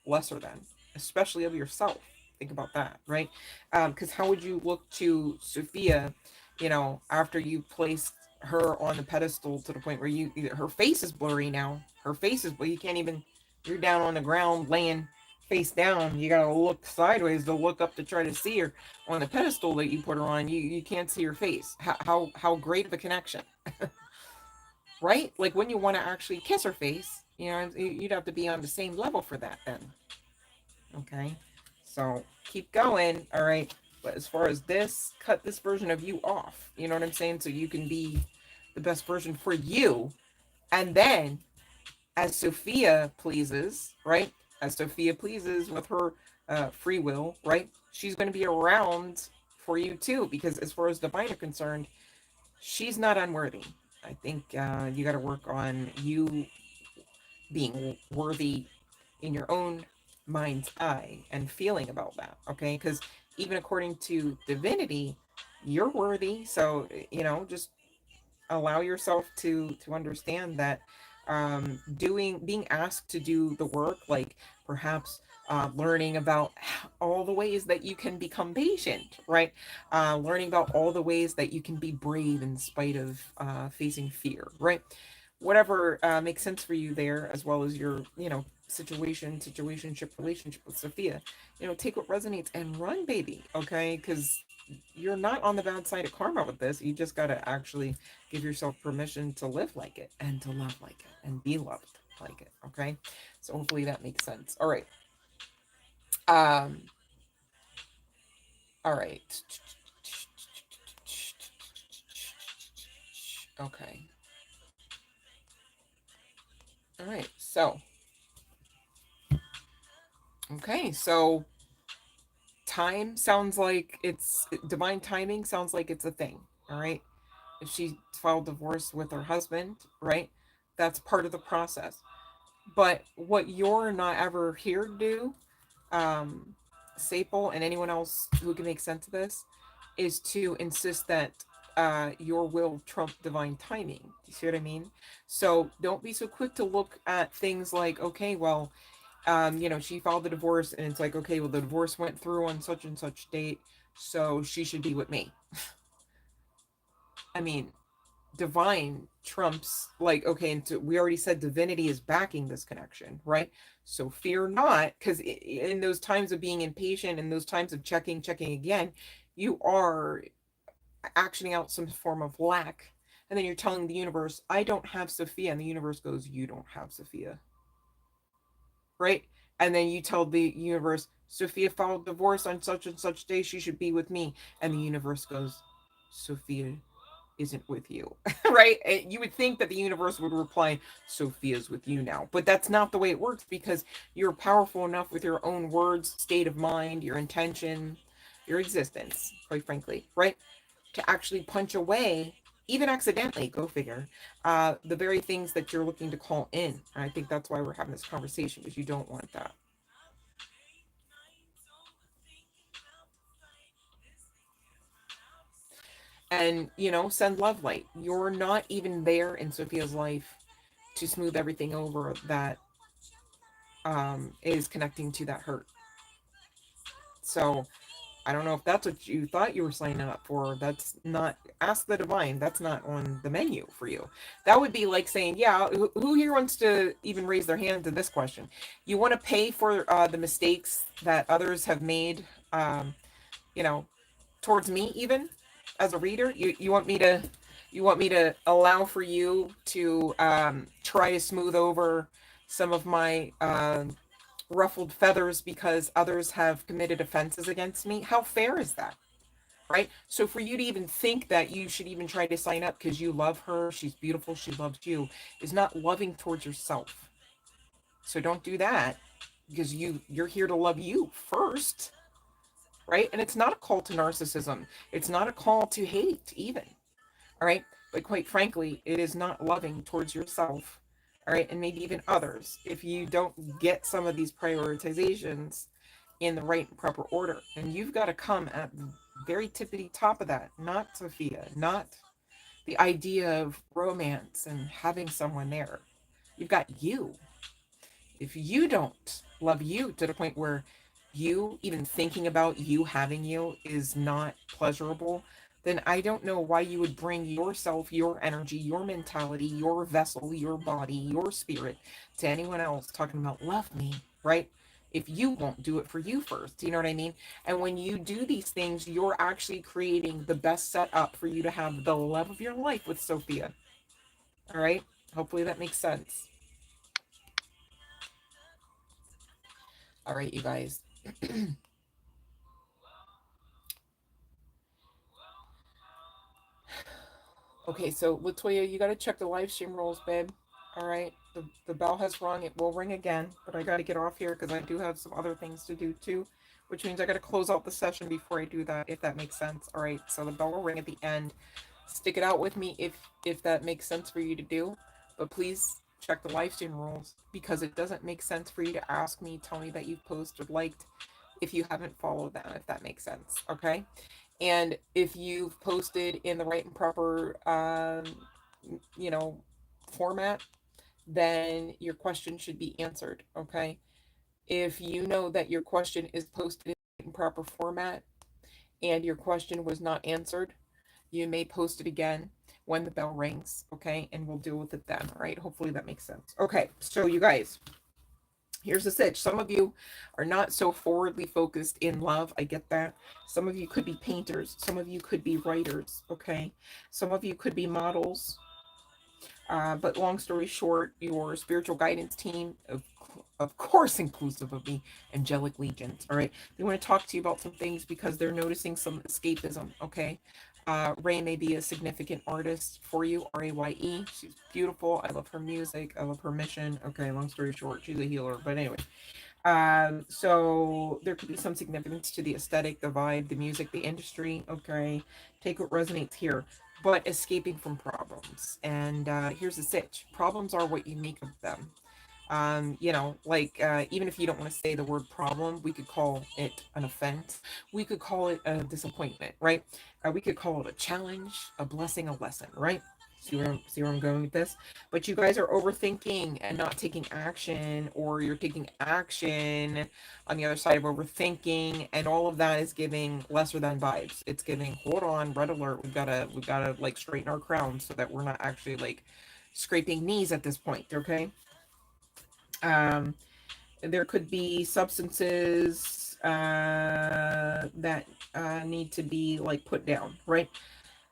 lesser than, especially of yourself. Think about that, right? Because how would you look to Sophia, after you placed her on the pedestal to the point where her face is blurry now. Her face is, you can't even, you're down on the ground laying face down. You gotta look sideways to look up to try to see her on the pedestal that you put her on. You can't see her face. How great of a connection, right? Like when you want to actually kiss her face, you'd have to be on the same level for that then. Okay, so keep going. All right, but as far as this, cut this version of you off. You know what I'm saying? So you can be the best version for you. And then as Sophia pleases, right? As Sophia pleases with her free will, right? She's going to be around for you too, because as far as divine are concerned, she's not unworthy. I think you got to work on you being worthy in your own mind's eye and feeling about that, okay? Because even according to divinity, you're worthy. So, just allow yourself to understand that being asked to do the work, like perhaps learning about all the ways that you can become patient, right? Learning about all the ways that you can be brave in spite of facing fear, right? Whatever makes sense for you there, as well as your situationship relationship with Sophia. Take what resonates and run, baby. Okay, because you're not on the bad side of karma with this. You just got to actually give yourself permission to live like it and to love like it and be loved like it. Okay, so hopefully that makes sense. All right. um all right. Okay. All right, so time sounds like it's divine timing, sounds like it's a thing. All right, if she filed divorce with her husband, right, that's part of the process. But what you're not ever here to do, um Sapel and anyone else who can make sense of this, is to insist that your will trump divine timing. Do you see what I mean? So don't be so quick to look at things like, okay, well, she filed the divorce, and it's like, okay, well, the divorce went through on such and such date, so she should be with me. I mean, divine trumps, like, okay, and we already said divinity is backing this connection, right? So fear not, because in those times of being impatient and those times of checking again, you are actioning out some form of lack. And then you're telling the universe, I don't have Sophia. And the universe goes, you don't have Sophia, right? And then you tell the universe, Sophia filed divorce on such and such day, she should be with me. And the universe goes, Sophia isn't with you, right? You would think that the universe would reply, Sophia's with you now. But that's not the way it works, because you're powerful enough with your own words, state of mind, your intention, your existence, quite frankly, right? To actually punch away, even accidentally, go figure, the very things that you're looking to call in. And I think that's why we're having this conversation, because you don't want that. And, send love light. You're not even there in Sophia's life to smooth everything over that is connecting to that hurt. So I don't know if that's what you thought you were signing up for. That's not, ask the divine. That's not on the menu for you. That would be like saying, yeah, who here wants to even raise their hand to this question? You want to pay for the mistakes that others have made, you know, towards me, even as a reader. You want me to allow for you to try to smooth over some of my ruffled feathers because others have committed offenses against me? How fair is that? right? So for you to even think that you should even try to sign up because you love her, she's beautiful, she loves you, is not loving towards yourself. So don't do that, because you're here to love you first, right? And it's not a call to narcissism. It's not a call to hate even. All right? But quite frankly, it is not loving towards yourself. All right? And maybe even others if you don't get some of these prioritizations in the right and proper order. And you've got to come at the very tippity top of that, not Sophia, not the idea of romance and having someone there. You've got you. If you don't love you to the point where you even thinking about you having you is not pleasurable, then I don't know why you would bring yourself, your energy, your mentality, your vessel, your body, your spirit to anyone else talking about love me, right? If you won't do it for you first, you know what I mean? And when you do these things, you're actually creating the best setup for you to have the love of your life with Sophia. All right? Hopefully that makes sense. All right, you guys. Okay, so Latoya, you gotta check the live stream rules, babe. All right, the bell has rung. It will ring again, but I gotta get off here because I do have some other things to do too, which means I gotta close out the session before I do that, if that makes sense. All right, so the bell will ring at the end. Stick it out with me if that makes sense for you to do, but please check the live stream rules because it doesn't make sense for you to ask me, tell me that you've posted, liked, if you haven't followed them, if that makes sense. Okay. And if you've posted in the right and proper, you know, format, then your question should be answered. Okay. If you know that your question is posted in proper format and your question was not answered, you may post it again when the bell rings. Okay. And we'll deal with it then. All right. Hopefully that makes sense. Okay. So, you guys, here's the sitch. Some of you are not so forwardly focused in love. I get that. Some of you could be painters. Some of you could be writers. Okay. Some of you could be models. But long story short, your spiritual guidance team, of course, inclusive of the angelic legions. All right. They want to talk to you about some things because they're noticing some escapism. Okay. Ray may be a significant artist for you, Raye. She's beautiful. I love her music. I love her mission. Okay, long story short, she's a healer. But anyway, so there could be some significance to the aesthetic, the vibe, the music, the industry. Okay, take what resonates here. But escaping from problems. And here's the sitch. Problems are what you make of them. You know, like even if you don't want to say the word problem, we could call it an offense. We could call it a disappointment, right? We could call it a challenge, a blessing, a lesson, right? See where I'm going with this? But you guys are overthinking and not taking action, or you're taking action on the other side of overthinking, and all of that is giving lesser than vibes. It's giving, hold on, red alert. We gotta like straighten our crown so that we're not actually like scraping knees at this point, okay? Um, there could be substances that need to be like put down, right?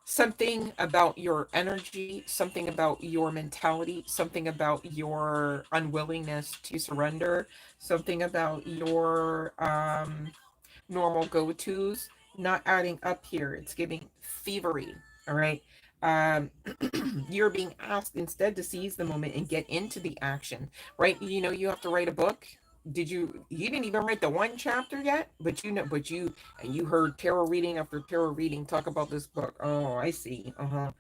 Something about your energy, something about your mentality, something about your unwillingness to surrender, something about your normal go-tos not adding up here. It's giving thievery. All right. Um, you're being asked instead to seize the moment and get into the action, right? You know, you have to write a book. You didn't even write the one chapter yet, but you know, and you heard tarot reading after tarot reading talk about this book. Oh, I see. Uh-huh.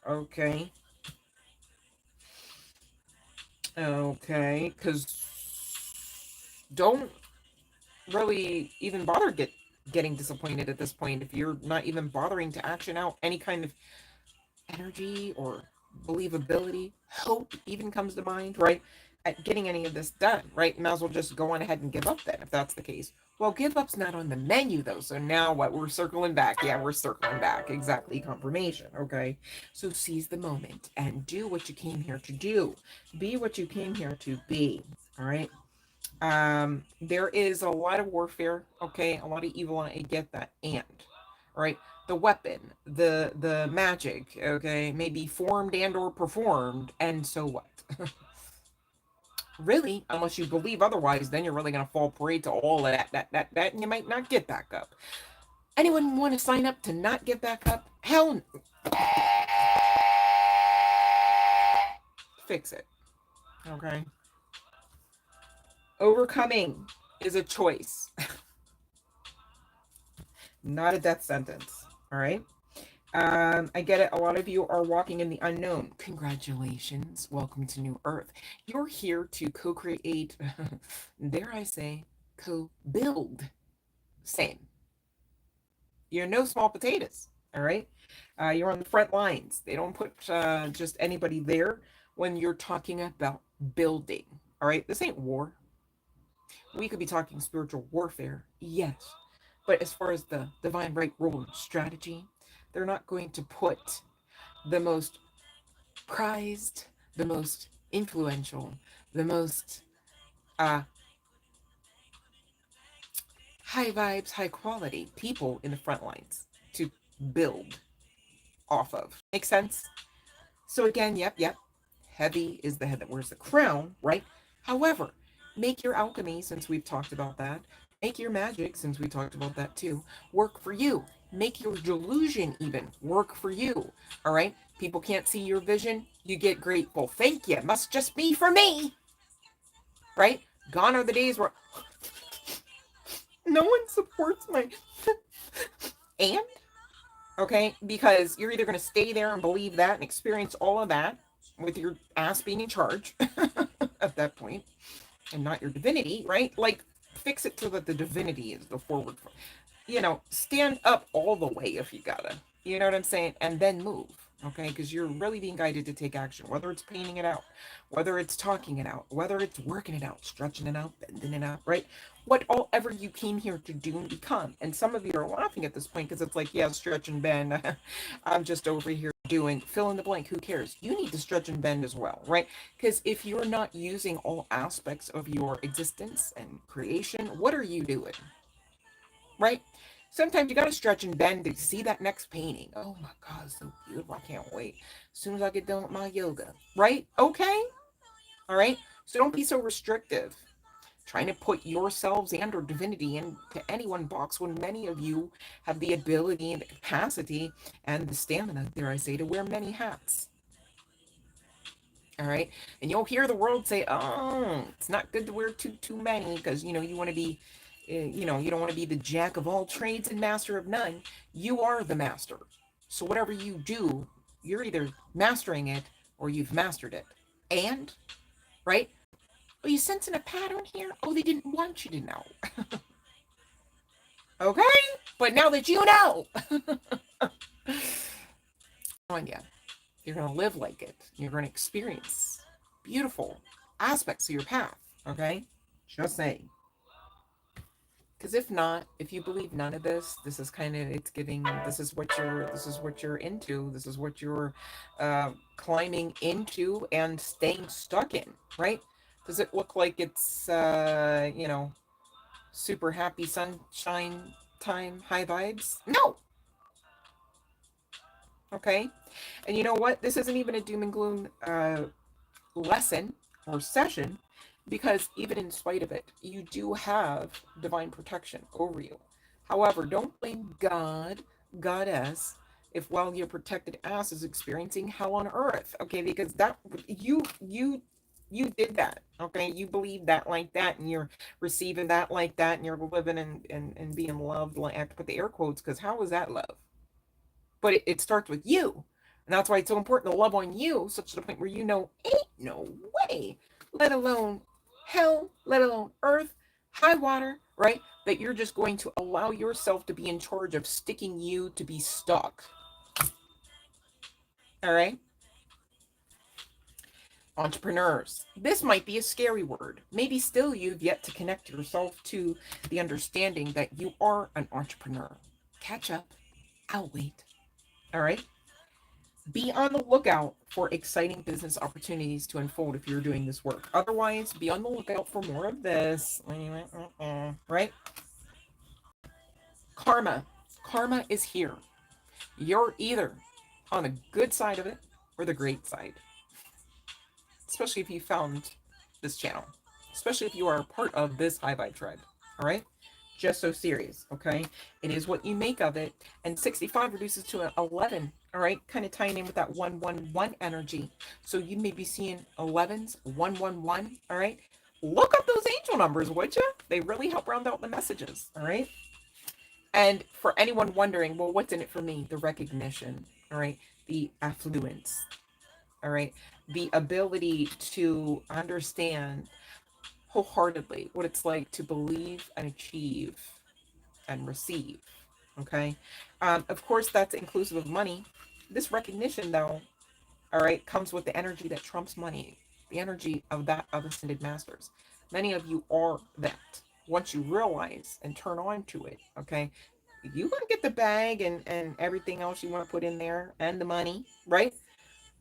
Okay. Okay. Because don't really even bother getting disappointed at this point if you're not even bothering to action out any kind of energy or believability. Hope even comes to mind, right? At getting any of this done, right? You might as well just go on ahead and give up then, if that's the case. Well, give up's not on the menu though, so now what? We're circling back. Yeah, we're circling back. Exactly, confirmation. Okay, so seize the moment and do what you came here to do. Be what you came here to be. All right. There is a lot of warfare. Okay, a lot of evil. I get that. And right, the weapon, the magic, okay, may be formed and or performed, and so what? Really, unless you believe otherwise, then you're really gonna fall prey to all of that, and you might not get back up. Anyone want to sign up to not get back up? Hell no. Fix it. Okay. Overcoming is a choice, not a death sentence. All right. I get it. A lot of you are walking in the unknown. Congratulations. Welcome to New Earth. You're here to co-create, dare I say, co-build. Same. You're no small potatoes. All right. You're on the front lines. They don't put just anybody there when you're talking about building. All right. This ain't war. We could be talking spiritual warfare. Yes. But as far as the divine right rule and strategy, they're not going to put the most prized, the most influential, the most high vibes, high quality people in the front lines to build off of. Make sense? So again, yep. Heavy is the head that wears the crown, right? However, make your alchemy, since we've talked about that. Make your magic, since we talked about that too, work for you. Make your delusion even work for you. All right? People can't see your vision. You get grateful. Thank you. Must just be for me. Right? Gone are the days where no one supports my and okay, because you're either going to stay there and believe that and experience all of that with your ass being in charge at that point and not your divinity, right? Like, fix it so that the divinity is the forward, stand up all the way if you gotta, you know what I'm saying? And then move, okay? Because you're really being guided to take action, whether it's painting it out, whether it's talking it out, whether it's working it out, stretching it out, bending it out, right? Whatever you came here to do and become. And some of you are laughing at this point because it's like, yeah, stretch and bend. I'm just over here doing fill in the blank. Who cares? You need to stretch and bend as well, right? Because if you're not using all aspects of your existence and creation, what are you doing? Right? Sometimes you got to stretch and bend to see that next painting. Oh my God, it's so beautiful. I can't wait. As soon as I get done with my yoga, right? Okay. All right. So don't be so restrictive, trying to put yourselves and or divinity into any one box when many of you have the ability and the capacity and the stamina, dare I say, to wear many hats. All right. And you'll hear the world say, oh, it's not good to wear too many because, you want to be, you don't want to be the jack of all trades and master of none. You are the master. So whatever you do, you're either mastering it or you've mastered it. And, right? Are you sensing a pattern here? Oh, they didn't want you to know. Okay? But now that you know, on you, you're going to live like it. You're going to experience beautiful aspects of your path. Okay? Just saying. Because if not, if you believe none of this, this is what you're into. This is what you're climbing into and staying stuck in, right? Does it look like it's, super happy sunshine time, high vibes? No. Okay. And you know what? This isn't even a doom and gloom lesson or session, because even in spite of it, you do have divine protection over you. However, don't blame God, goddess, if while your protected ass is experiencing hell on earth. Okay, because that you did that. Okay, you believe that like that, and you're receiving that like that, and you're living and being loved. Like, I have to put the air quotes, because how is that love? But it starts with you. And that's why it's so important to love on you, such to the point where ain't no way, let alone hell, let alone earth, high water, right? That you're just going to allow yourself to be in charge of sticking you to be stuck. All right? Entrepreneurs. This might be a scary word. Maybe still you've yet to connect yourself to the understanding that you are an entrepreneur. Catch up. I'll wait. All right? Be on the lookout for exciting business opportunities to unfold if you're doing this work. Otherwise, be on the lookout for more of this. Right? Karma. Karma is here. You're either on the good side of it or the great side. Especially if you found this channel. Especially if you are a part of this high vibe tribe. All right? just so serious, okay? It is what you make of it. And 65 reduces to an 11, all right? Kind of tying in with that 111 energy. So you may be seeing 11s, 111, all right? Look up those angel numbers, would you? They really help round out the messages, all right? And for anyone wondering, well, what's in it for me? The recognition, all right? The affluence, all right? The ability to understand wholeheartedly what it's like to believe and achieve and receive, okay? Of course, that's inclusive of money. This recognition, though, all right, comes with the energy that trumps money, the energy of that of ascended masters. Many of you are that. Once you realize and turn on to it, okay, you gonna get the bag and everything else you want to put in there and the money, right?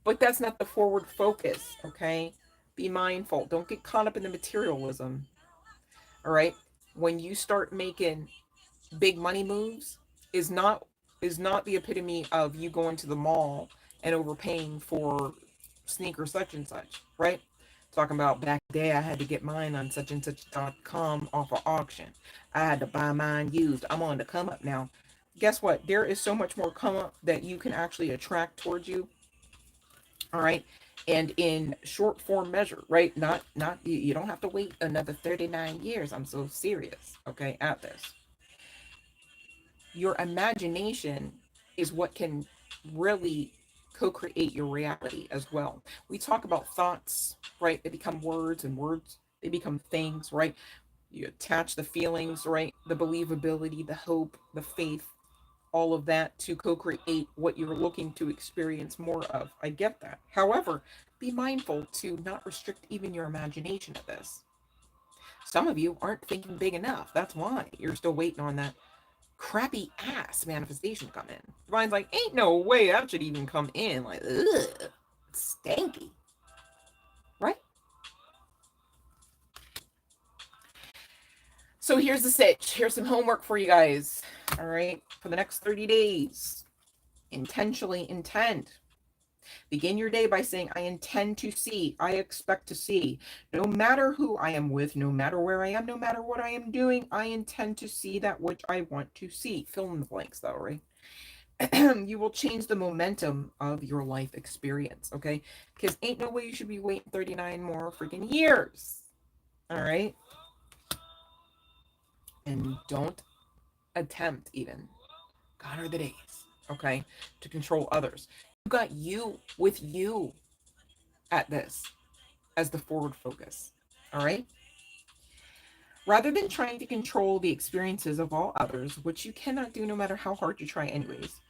But that's not the forward focus, okay? Be mindful. Don't get caught up in the materialism, all right? When you start making big money moves, is not the epitome of you going to the mall and overpaying for sneakers such and such, right? Talking about back day I had to get mine on such and such.com off of auction. I had to buy mine used. I'm on the come up now. Guess what? There is so much more come up that you can actually attract towards you. All right. And in short form measure, right? Not you don't have to wait another 39 years. I'm so serious, okay, at this. Your imagination is what can really co-create your reality as well. We talk about thoughts, right? They become words, and words, they become things, right? You attach the feelings, right? The believability, the hope, the faith, all of that to co-create what you're looking to experience more of. I get that. However, be mindful to not restrict even your imagination of this. Some of you aren't thinking big enough. That's why you're still waiting on that crappy ass manifestation come in. Divine's like, ain't no way that should even come in. Like, ugh, stanky. Right? So here's the sitch. Here's some homework for you guys. All right. For the next 30 days, intentionally intend. Begin your day by saying, I intend to see, I expect to see. No matter who I am with, no matter where I am, no matter what I am doing, I intend to see that which I want to see. Fill in the blanks though, right? You will change the momentum of your life experience, okay? Because ain't no way you should be waiting 39 more freaking years. All right? And don't attempt even, gone are the days, okay, to control others. You got you with you at this as the forward focus, all right? Rather than trying to control the experiences of all others, which you cannot do no matter how hard you try anyways,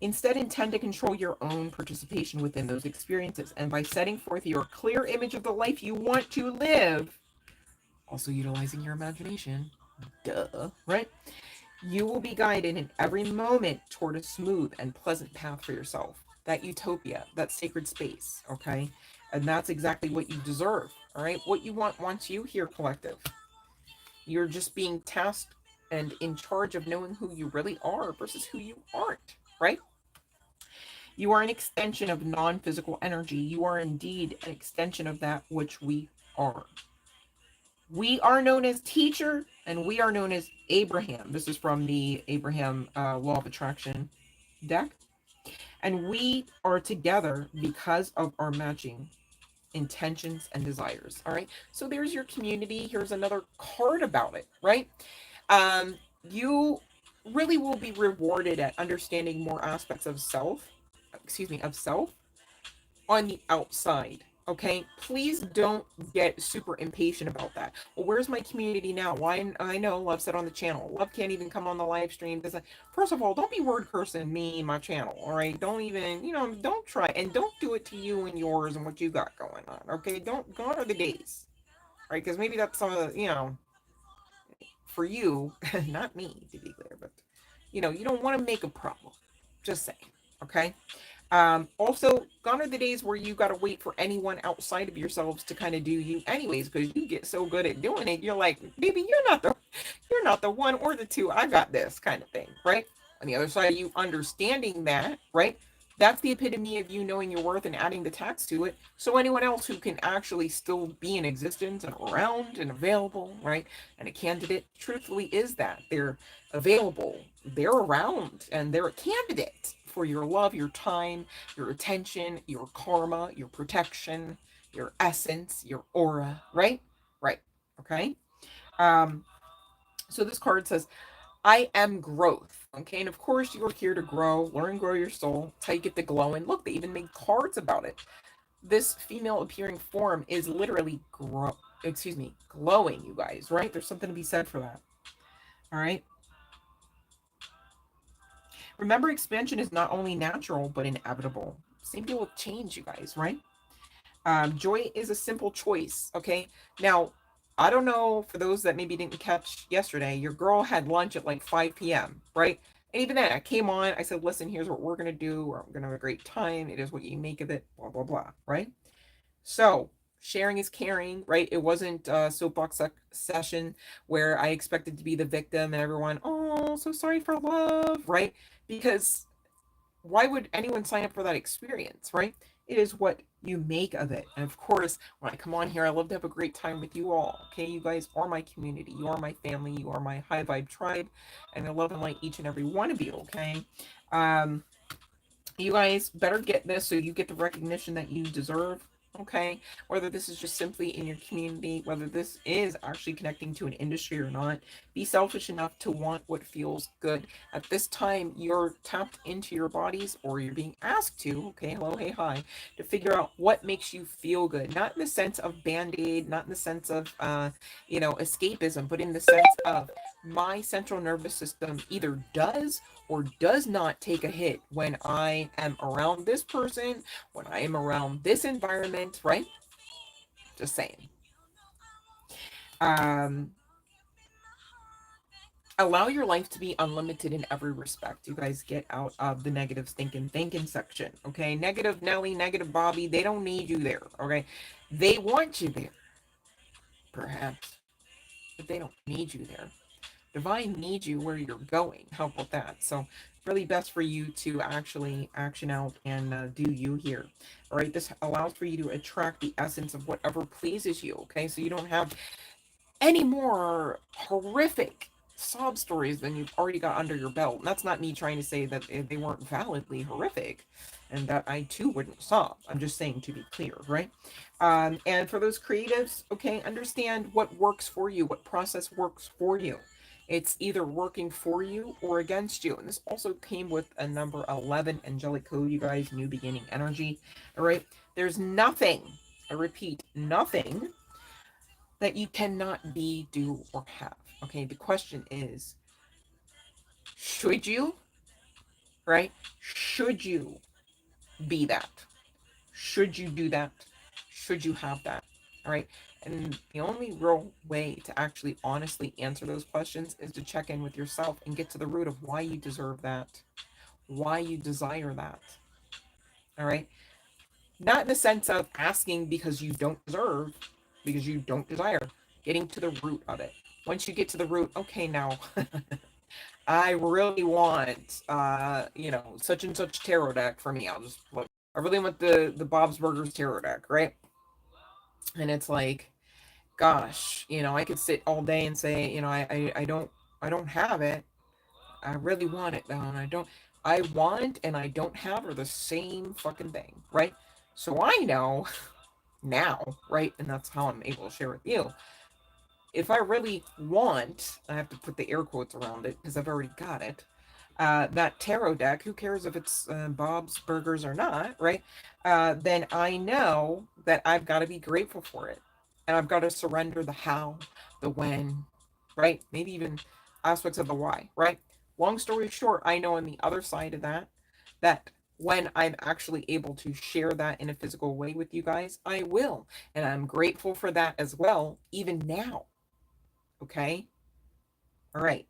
instead intend to control your own participation within those experiences. And by setting forth your clear image of the life you want to live, also utilizing your imagination, duh, right? You will be guided in every moment toward a smooth and pleasant path for yourself. That utopia, that sacred space, okay? And that's exactly what you deserve, all right? What you want wants you here, collective. You're just being tasked and in charge of knowing who you really are versus who you aren't, right? You are an extension of non-physical energy. You are indeed an extension of that which we are. We are known as teacher, and we are known as Abraham. This is from the Abraham Law of Attraction deck. And we are together because of our matching intentions and desires. All right. So there's your community. Here's another card about it, right? You really will be rewarded at understanding more aspects of self, of self on the outside. Okay, please don't get super impatient about that. Well, where's my community now? Why? I know Love said on the channel, Love can't even come on the live stream. First of all, don't be word cursing me and my channel. All right, don't even, don't try, and don't do it to you and yours and what you got going on. Okay, don't, gone are the days. All right, because maybe that's some of the, for you, not me to be clear, but you don't want to make a problem. Just saying. Okay. Also, gone are the days where you got to wait for anyone outside of yourselves to kind of do you anyways, because you get so good at doing it. You're like, baby, you're not the one or the two. I got this kind of thing, right? On the other side of you understanding that, right? That's the epitome of you knowing your worth and adding the tax to it. So anyone else who can actually still be in existence and around and available, right? And a candidate, truthfully, is that. They're available, they're around, and they're a candidate for your love, your time, your attention, your karma, your protection, your essence, your aura, right? Right. Okay. Um, so this card says, I am growth. Okay, and of course you're here to grow, learn, grow your soul. That's how you get the glow. And look, they even made cards about it. This female appearing form is literally glowing, you guys, right? There's something to be said for that. All right. Remember, expansion is not only natural, but inevitable. Same deal with change, you guys, right? Joy is a simple choice. Okay. Now, I don't know, for those that maybe didn't catch yesterday, your girl had lunch at like 5 p.m., right? And even then, I came on, I said, listen, here's what we're going to do. We're going to have a great time. It is what you make of it, blah, blah, blah, right? So, sharing is caring, right? It wasn't a soapbox session where I expected to be the victim and everyone, oh, so sorry for love, right? Because why would anyone sign up for that experience, right? It is what you make of it. And of course, when I come on here, I love to have a great time with you all. Okay, you guys are my community, you are my family, you are my high vibe tribe, and I love and like each and every one of you. Okay, um, you guys better get this so you get the recognition that you deserve. Okay, whether this is just simply in your community, whether this is actually connecting to an industry or not, be selfish enough to want what feels good. At this time, you're tapped into your bodies, or you're being asked to, okay, hello, hey, hi, to figure out what makes you feel good. Not in the sense of band-aid, not in the sense of, escapism, but in the sense of my central nervous system either does or does not take a hit when I am around this person, when I am around this environment, right? Just saying. Um, Allow your life to be unlimited in every respect. You guys get out of the negative stinking thinking section. Okay. Negative Nelly, negative Bobby, they don't need you there. Okay. They want you there, perhaps, but they don't need you there. Divine needs you where you're going. How about that? So really best for you to actually action out and do you here. All right. This allows for you to attract the essence of whatever pleases you. Okay. So you don't have any more horrific sob stories than you've already got under your belt. And that's not me trying to say that they weren't validly horrific and that I too wouldn't sob. I'm just saying, to be clear, right? And for those creatives, okay, understand what works for you, what process works for you. It's either working for you or against you. And this also came with a number 11 angelic code, you guys, new beginning energy. All right. There's nothing, I repeat, nothing that you cannot be, do, or have. Okay, the question is, should you, right? Should you be that? Should you do that? Should you have that? All right. And the only real way to actually honestly answer those questions is to check in with yourself and get to the root of why you deserve that, why you desire that. All right. Not in the sense of asking because you don't deserve, because you don't desire, getting to the root of it. Once you get to the root, okay, now I really want, such and such tarot deck for me. I'll just look. I really want the Bob's Burgers tarot deck, right? And it's like, gosh, I could sit all day and say, I don't have it. I really want it though, and I don't. I want and I don't have are the same fucking thing, right? So I know now, right? And that's how I'm able to share with you. If I really want, I have to put the air quotes around it because I've already got it. That tarot deck, who cares if it's Bob's Burgers or not, right? Then I know that I've got to be grateful for it. And I've got to surrender the how, the when, right? Maybe even aspects of the why, right? Long story short, I know on the other side of that when I'm actually able to share that in a physical way with you guys, I will. And I'm grateful for that as well, even now. Okay? All right.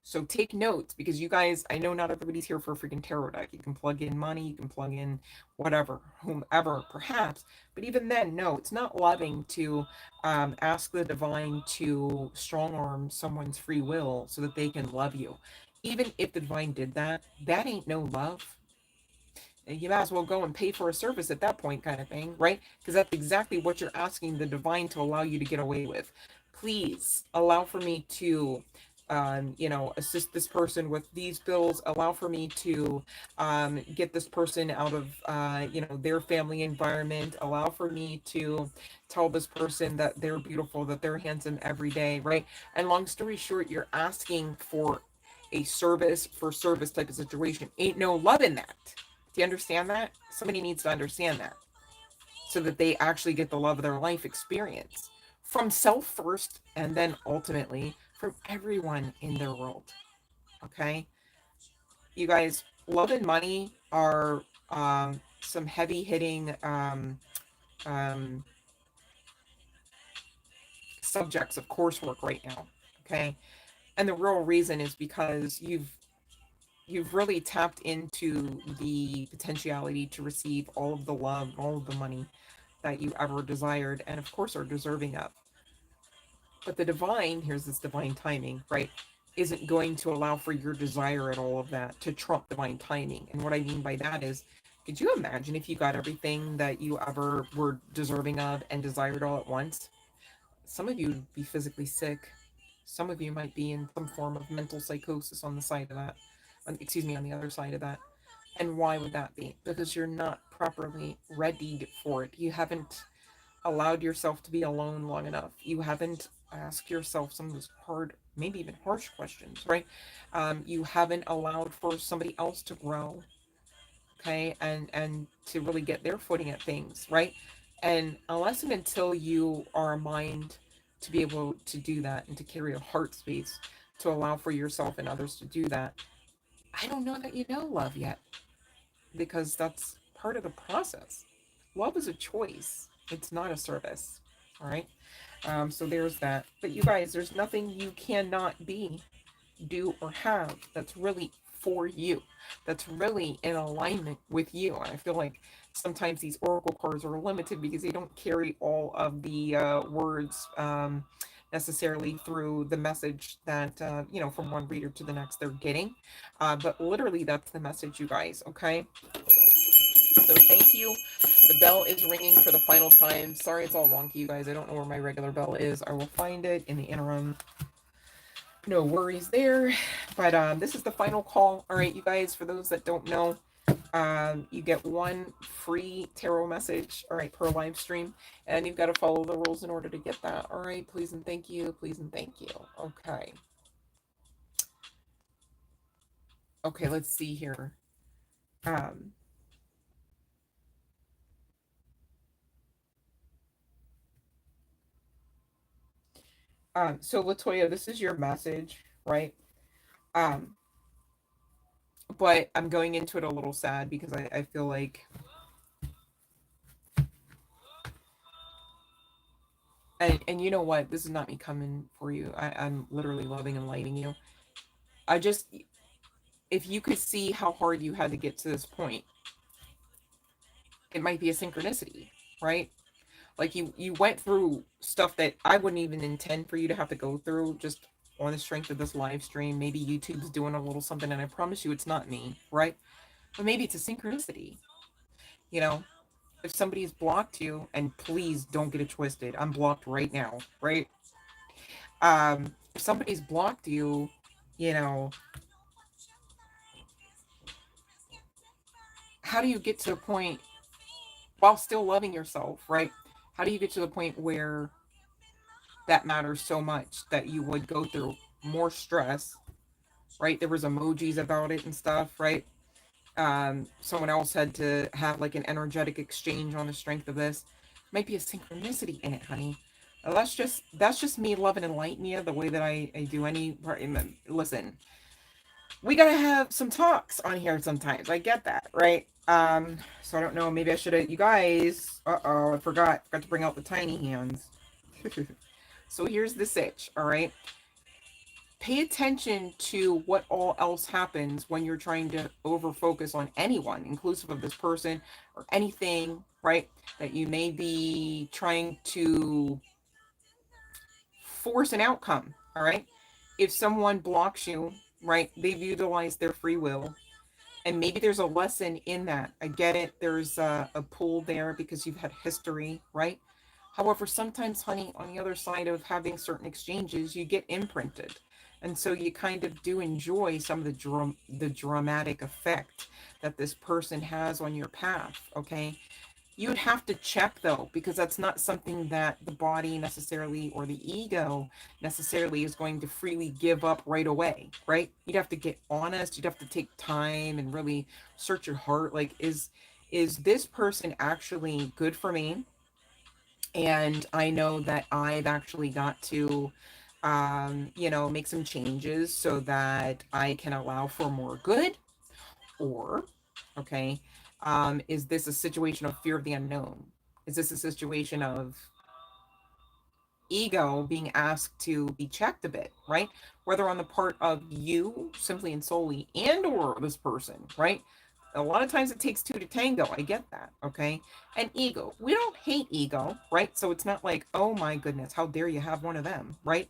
So take notes, because you guys, I know not everybody's here for a freaking tarot deck. You can plug in money, you can plug in whatever, whomever, perhaps. But even then, no, it's not loving to ask the divine to strong arm someone's free will so that they can love you. Even if the divine did that, that ain't no love. You might as well go and pay for a service at that point, kind of thing, right? Because that's exactly what you're asking the divine to allow you to get away with. Please allow for me to, assist this person with these bills. Allow for me to get this person out of, their family environment. Allow for me to tell this person that they're beautiful, that they're handsome every day, right? And long story short, you're asking for a service for service type of situation. Ain't no love in that. Do you understand that? Somebody needs to understand that so that they actually get the love of their life experience from self first and then ultimately from everyone in their world. Okay? You guys, love and money are some heavy hitting um, subjects of coursework right now. Okay? And the real reason is because you've really tapped into the potentiality to receive all of the love, all of the money that you ever desired, and of course are deserving of. But the divine, here's this divine timing, right, isn't going to allow for your desire at all of that to trump divine timing. And what I mean by that is, could you imagine if you got everything that you ever were deserving of and desired all at once? Some of you would be physically sick. Some of you might be in some form of mental psychosis on the side of that. Excuse me, on the other side of that. And why would that be? Because you're not properly readied for it. You haven't allowed yourself to be alone long enough. You haven't asked yourself some of those hard, maybe even harsh questions, right? You haven't allowed for somebody else to grow, okay, and to really get their footing at things, right? And unless and until you are a mind to be able to do that and to carry a heart space to allow for yourself and others to do that, I don't know that you know love yet, because that's part of the process. Love is a choice, it's not a service. All right. So there's that. But you guys, there's nothing you cannot be, do, or have that's really for you, that's really in alignment with you. And I feel like sometimes these oracle cards are limited because they don't carry all of the words necessarily through the message that, from one reader to the next they're getting. But literally, that's the message, you guys. Okay. So thank you. The bell is ringing for the final time. Sorry it's all wonky, you guys. I don't know where my regular bell is. I will find it in the interim. No worries there. But this is the final call. All right, you guys, for those that don't know, you get one free tarot message, all right, per live stream. And you've got to follow the rules in order to get that. All right, please and thank you. Please and thank you. Okay. Okay, let's see here. Um, so Latoya, this is your message, right? Um, but I'm going into it a little sad because I feel like, and you know what, this is not me coming for you. I'm literally loving and lighting you. I just, if you could see how hard you had to get to this point, it might be a synchronicity, right? Like you went through stuff that I wouldn't even intend for you to have to go through, just on the strength of this live stream. Maybe YouTube's doing a little something, and I promise you it's not me, right? But maybe it's a synchronicity, you know? If somebody's blocked you, and please don't get it twisted, I'm blocked right now, right? If somebody's blocked you, you know, how do you get to a point while still loving yourself, right? How do you get to the point where that matters so much that you would go through more stress, right? There was emojis about it and stuff, right? Someone else had to have like an energetic exchange on the strength of this. Might be a synchronicity in it, honey. That's just me loving and lighting you the way that I do any part. Listen, we gotta have some talks on here sometimes. I get that, right? So I don't know. Maybe I should have. You guys. I forgot to bring out the tiny hands. So here's the sitch. All right. Pay attention to what all else happens when you're trying to over focus on anyone, inclusive of this person or anything, right? That you may be trying to force an outcome, all right? If someone blocks you, right, they've utilized their free will. And maybe there's a lesson in that. I get it. There's a pull there because you've had history, right? However, sometimes, honey, on the other side of having certain exchanges, you get imprinted. And so you kind of do enjoy some of the dramatic effect that this person has on your path, okay? You would have to check though, because that's not something that the body necessarily or the ego necessarily is going to freely give up right away, right? You'd have to get honest, you'd have to take time and really search your heart. Like, is this person actually good for me? And I know that I've actually got to make some changes so that I can allow for more good. Or, okay, is this a situation of fear of the unknown? Is this a situation of ego being asked to be checked a bit, right? Whether on the part of you simply and solely and or this person, right? A lot of times it takes two to tango. I get that, okay? And ego. We don't hate ego, right? So it's not like, oh my goodness, how dare you have one of them, right?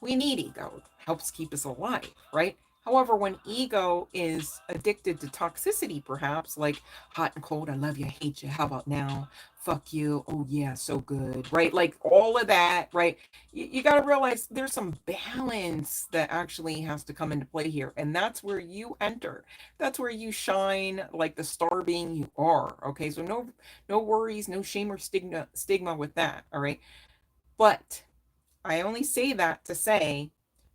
We need ego. It helps keep us alive, right? However, when ego is addicted to toxicity, perhaps like hot and cold, I love you, I hate you, how about now? Fuck you, oh yeah, so good, right? Like all of that, right? You got to realize there's some balance that actually has to come into play here. And that's where you enter. That's where you shine like the star being you are, okay? So no worries, no shame or stigma with that, all right? But I only say that to say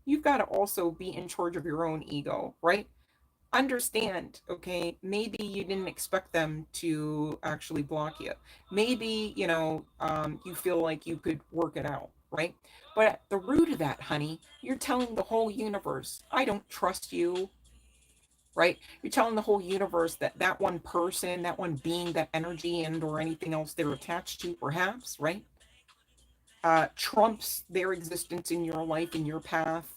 you've got to also be in charge of your own ego, right? Understand, okay? Maybe you didn't expect them to actually block you. Maybe, you feel like you could work it out, right? But at the root of that, honey, you're telling the whole universe, I don't trust you, right? You're telling the whole universe that that one person, that one being, that energy and or anything else they're attached to, perhaps, right? Trumps their existence in your life, in your path,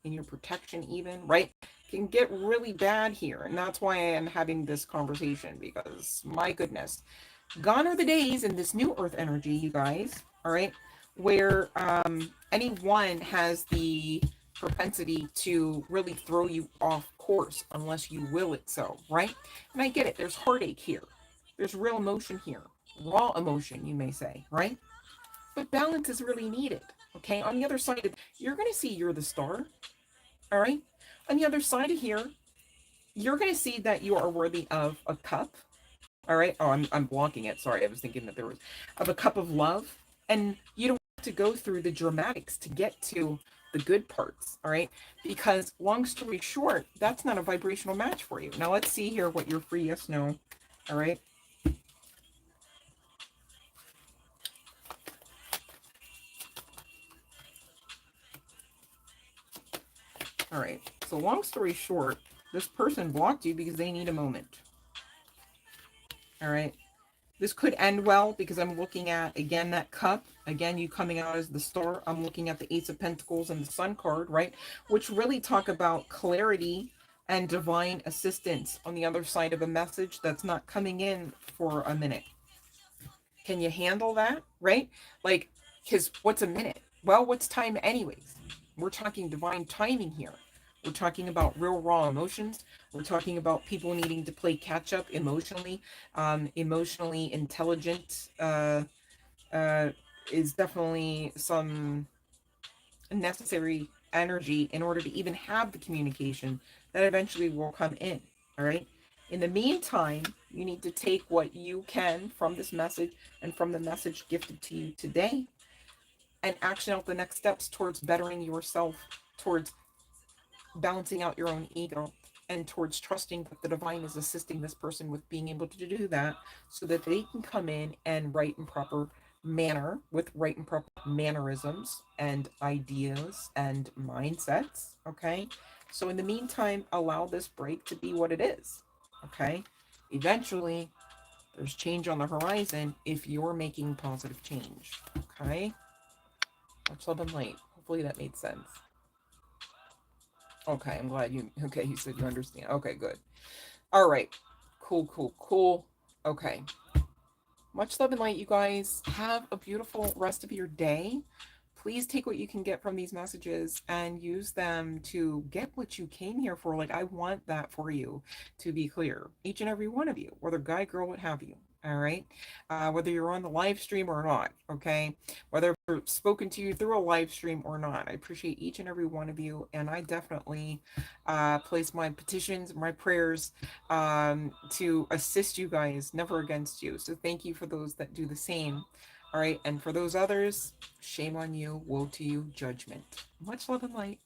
in your protection, even, right? Can get really bad here. And that's why I am having this conversation because, my goodness, gone are the days in this new earth energy, you guys, all right, where anyone has the propensity to really throw you off course unless you will it so, right? And I get it. There's heartache here. There's real emotion here. Raw emotion, you may say, right? But balance is really needed. Okay. On the other side of you're gonna see you're the star. All right. On the other side of here, you're gonna see that you are worthy of a cup. All right. Oh, I'm blocking it. Sorry, I was thinking that there was of a cup of love. And you don't have to go through the dramatics to get to the good parts. All right. Because long story short, that's not a vibrational match for you. Now let's see here what your free yes no. All right. All right. So long story short, this person blocked you because they need a moment. All right. This could end well because I'm looking at, again, that cup. Again, you coming out as the star. I'm looking at the Ace of Pentacles and the Sun card, right? Which really talk about clarity and divine assistance on the other side of a message that's not coming in for a minute. Can you handle that, right? Like, because what's a minute? Well, what's time anyways? We're talking divine timing here. We're talking about real raw emotions. We're talking about people needing to play catch up emotionally. Emotionally intelligent is definitely some necessary energy in order to even have the communication that eventually will come in. All right. In the meantime, you need to take what you can from this message and from the message gifted to you today and action out the next steps towards bettering yourself, towards balancing out your own ego, and towards trusting that the divine is assisting this person with being able to do that so that they can come in and write in proper manner with right and proper mannerisms and ideas and mindsets. Okay. So in the meantime, allow this break to be what it is. Okay. Eventually, there's change on the horizon if you're making positive change. Okay. Much love and light. Hopefully that made sense. Okay, I'm glad you said you understand. Okay, good. All right. Cool, cool, cool. Okay. Much love and light, you guys. Have a beautiful rest of your day. please take what you can get from these messages and use them to get what you came here for. Like, I want that for you, to be clear. Each and every one of you, whether guy, girl, what have you. All right. Whether you're on the live stream or not. Okay. Whether I've spoken to you through a live stream or not. I appreciate each and every one of you. And I definitely place my petitions, my prayers to assist you guys, never against you. So thank you for those that do the same. All right. And for those others, shame on you, woe to you, judgment. Much love and light.